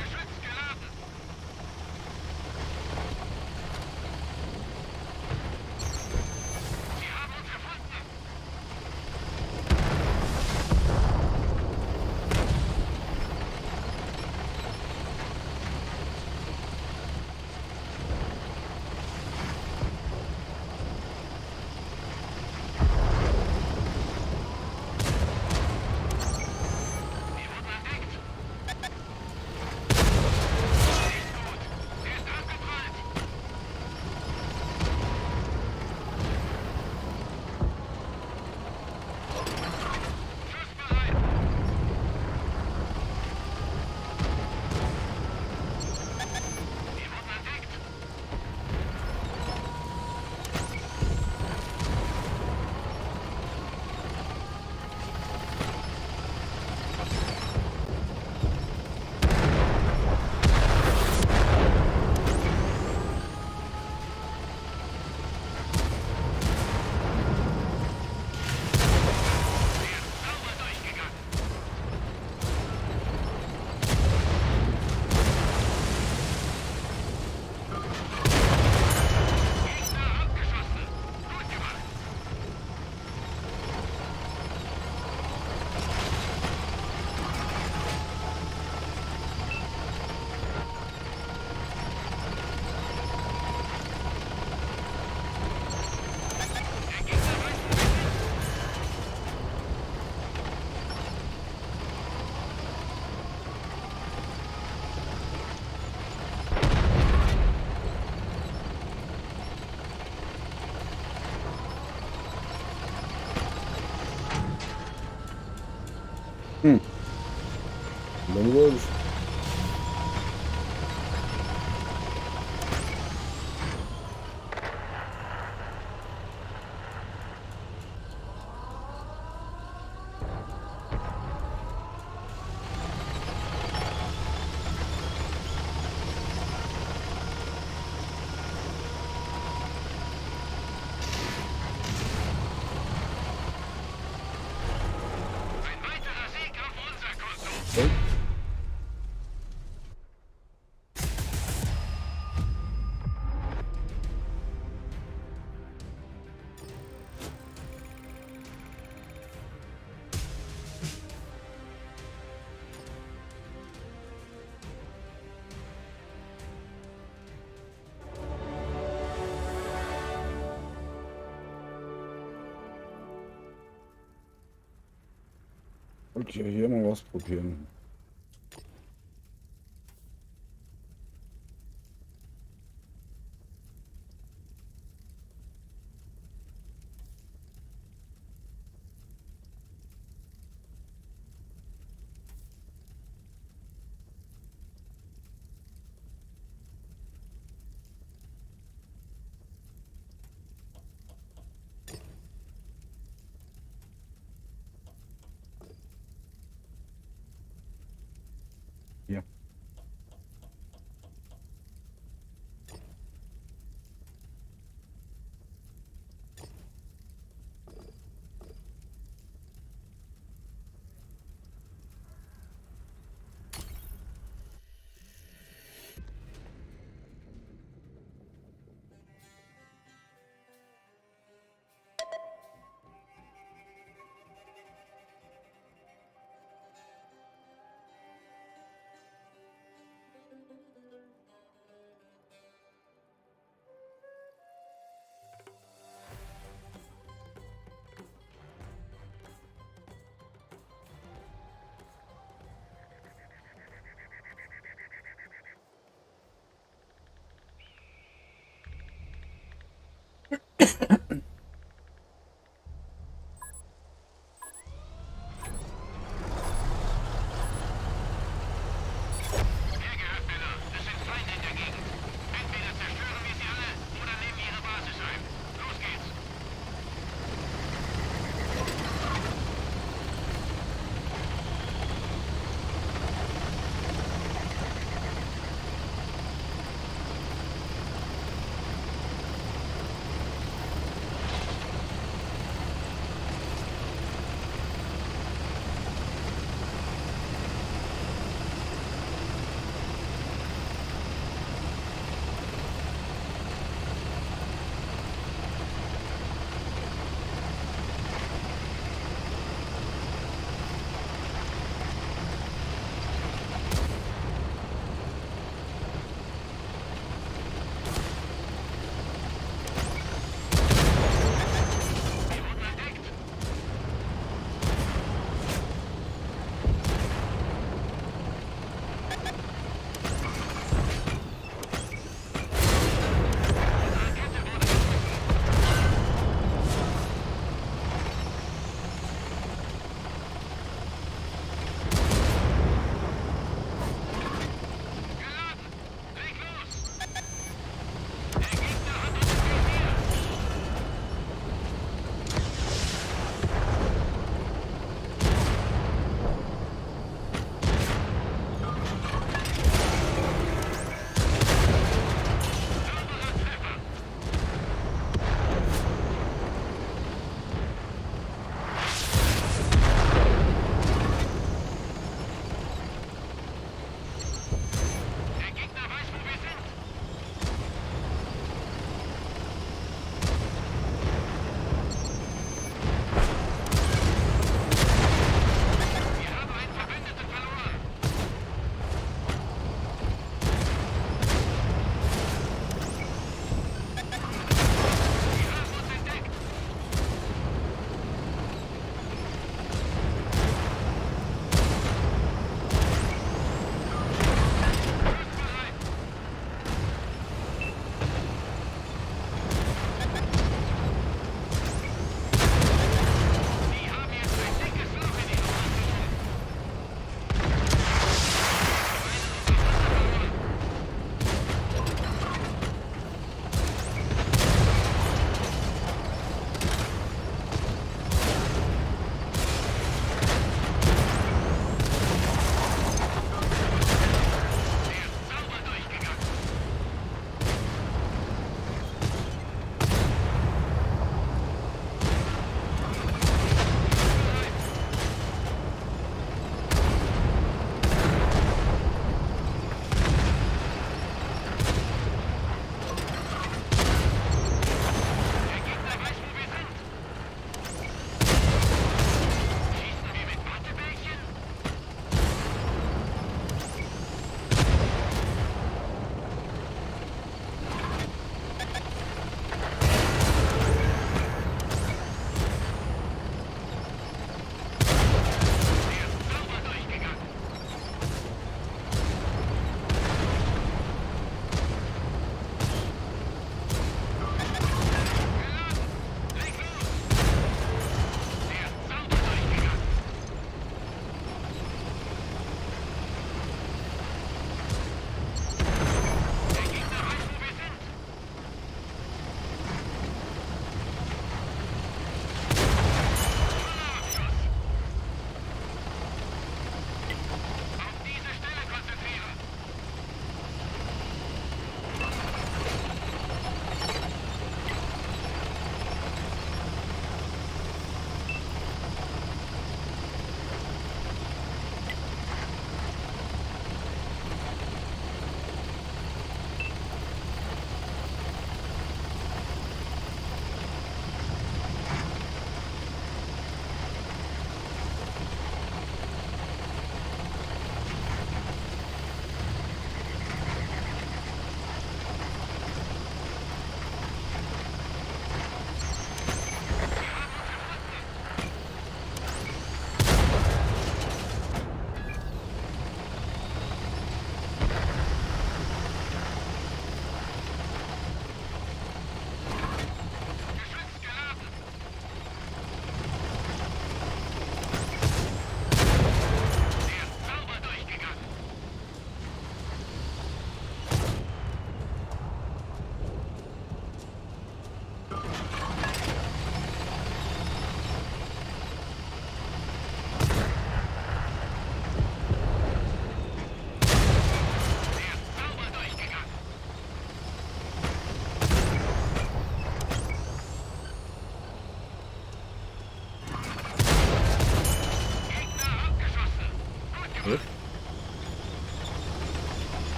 Geschütz geladen. Sie haben uns gefunden. Wir wurden entdeckt. Nicht gut. Er ist abgeprallt. Schussbereit. Wir wurden entdeckt. Der ist sauber durchgegangen. Gegner abgeschossen. Gut gemacht. Der Gegner weiß, wo wir sind. Langweilig. Okay, hier mal was probieren. Hier. Wer gehört Männer? Es sind Feinde in der Gegend. Entweder zerstören wir sie alle oder nehmen ihre Basis ein. Los geht's.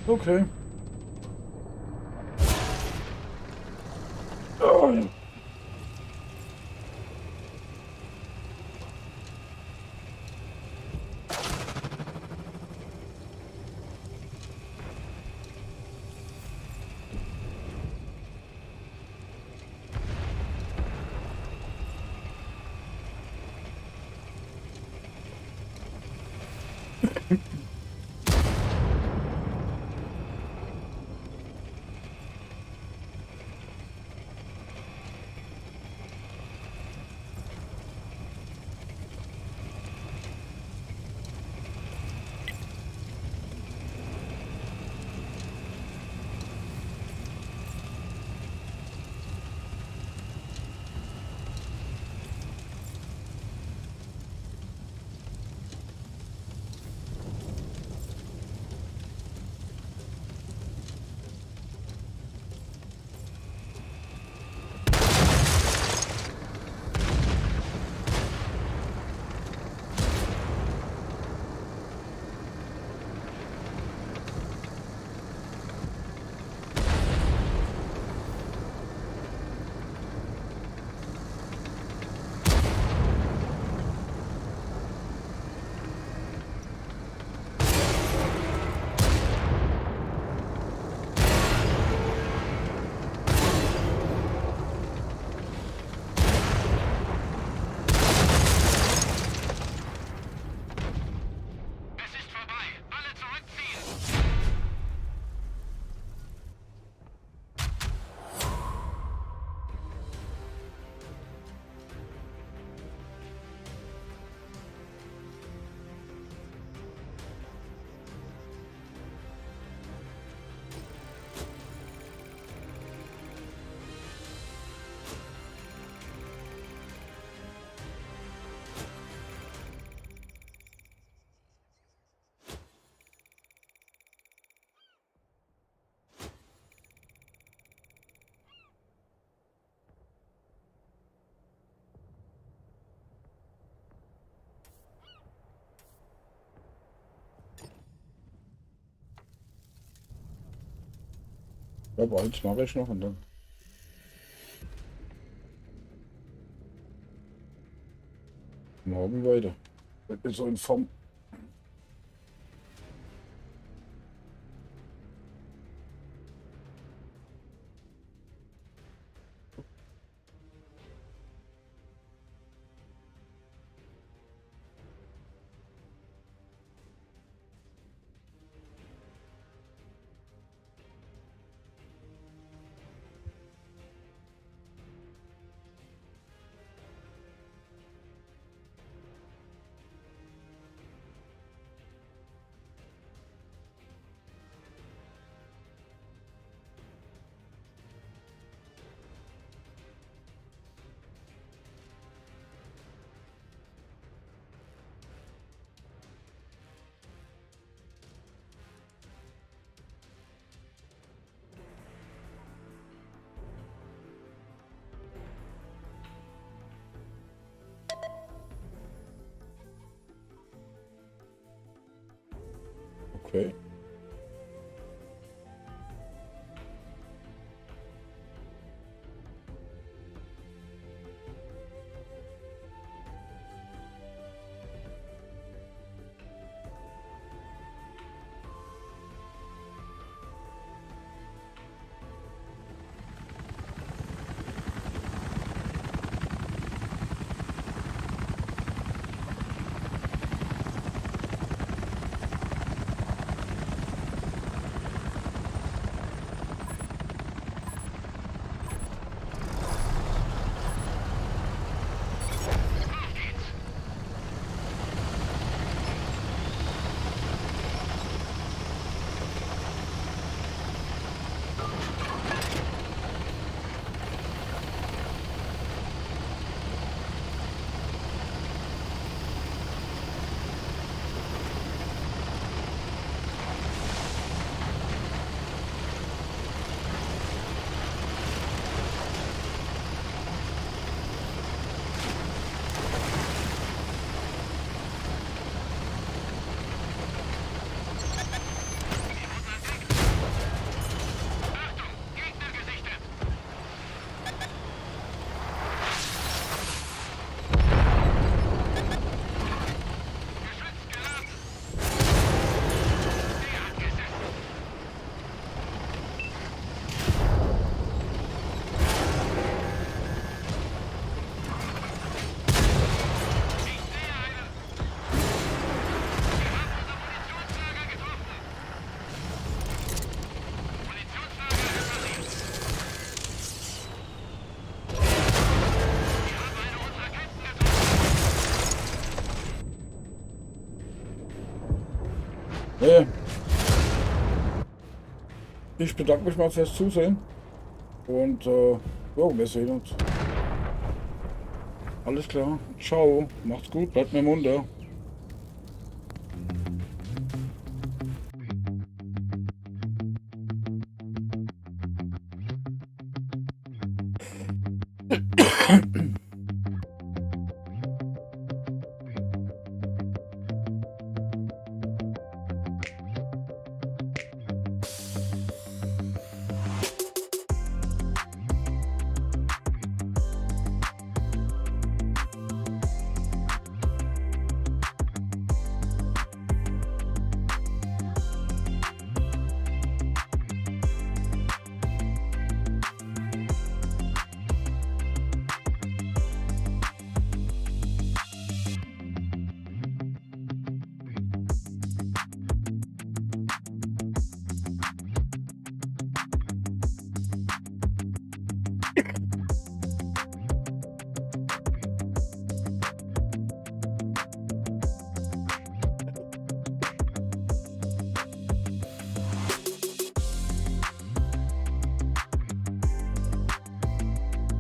Okay. Oh, ja. Es ist vorbei. Alle zurückziehen. Ja, aber eins mache ich noch und dann. Morgen weiter. Ich bin so in Form. Okay. Nee. Ich bedanke mich mal fürs Zusehen. Und jo, wir sehen uns. Alles klar. Ciao. Macht's gut. Bleibt mir munter.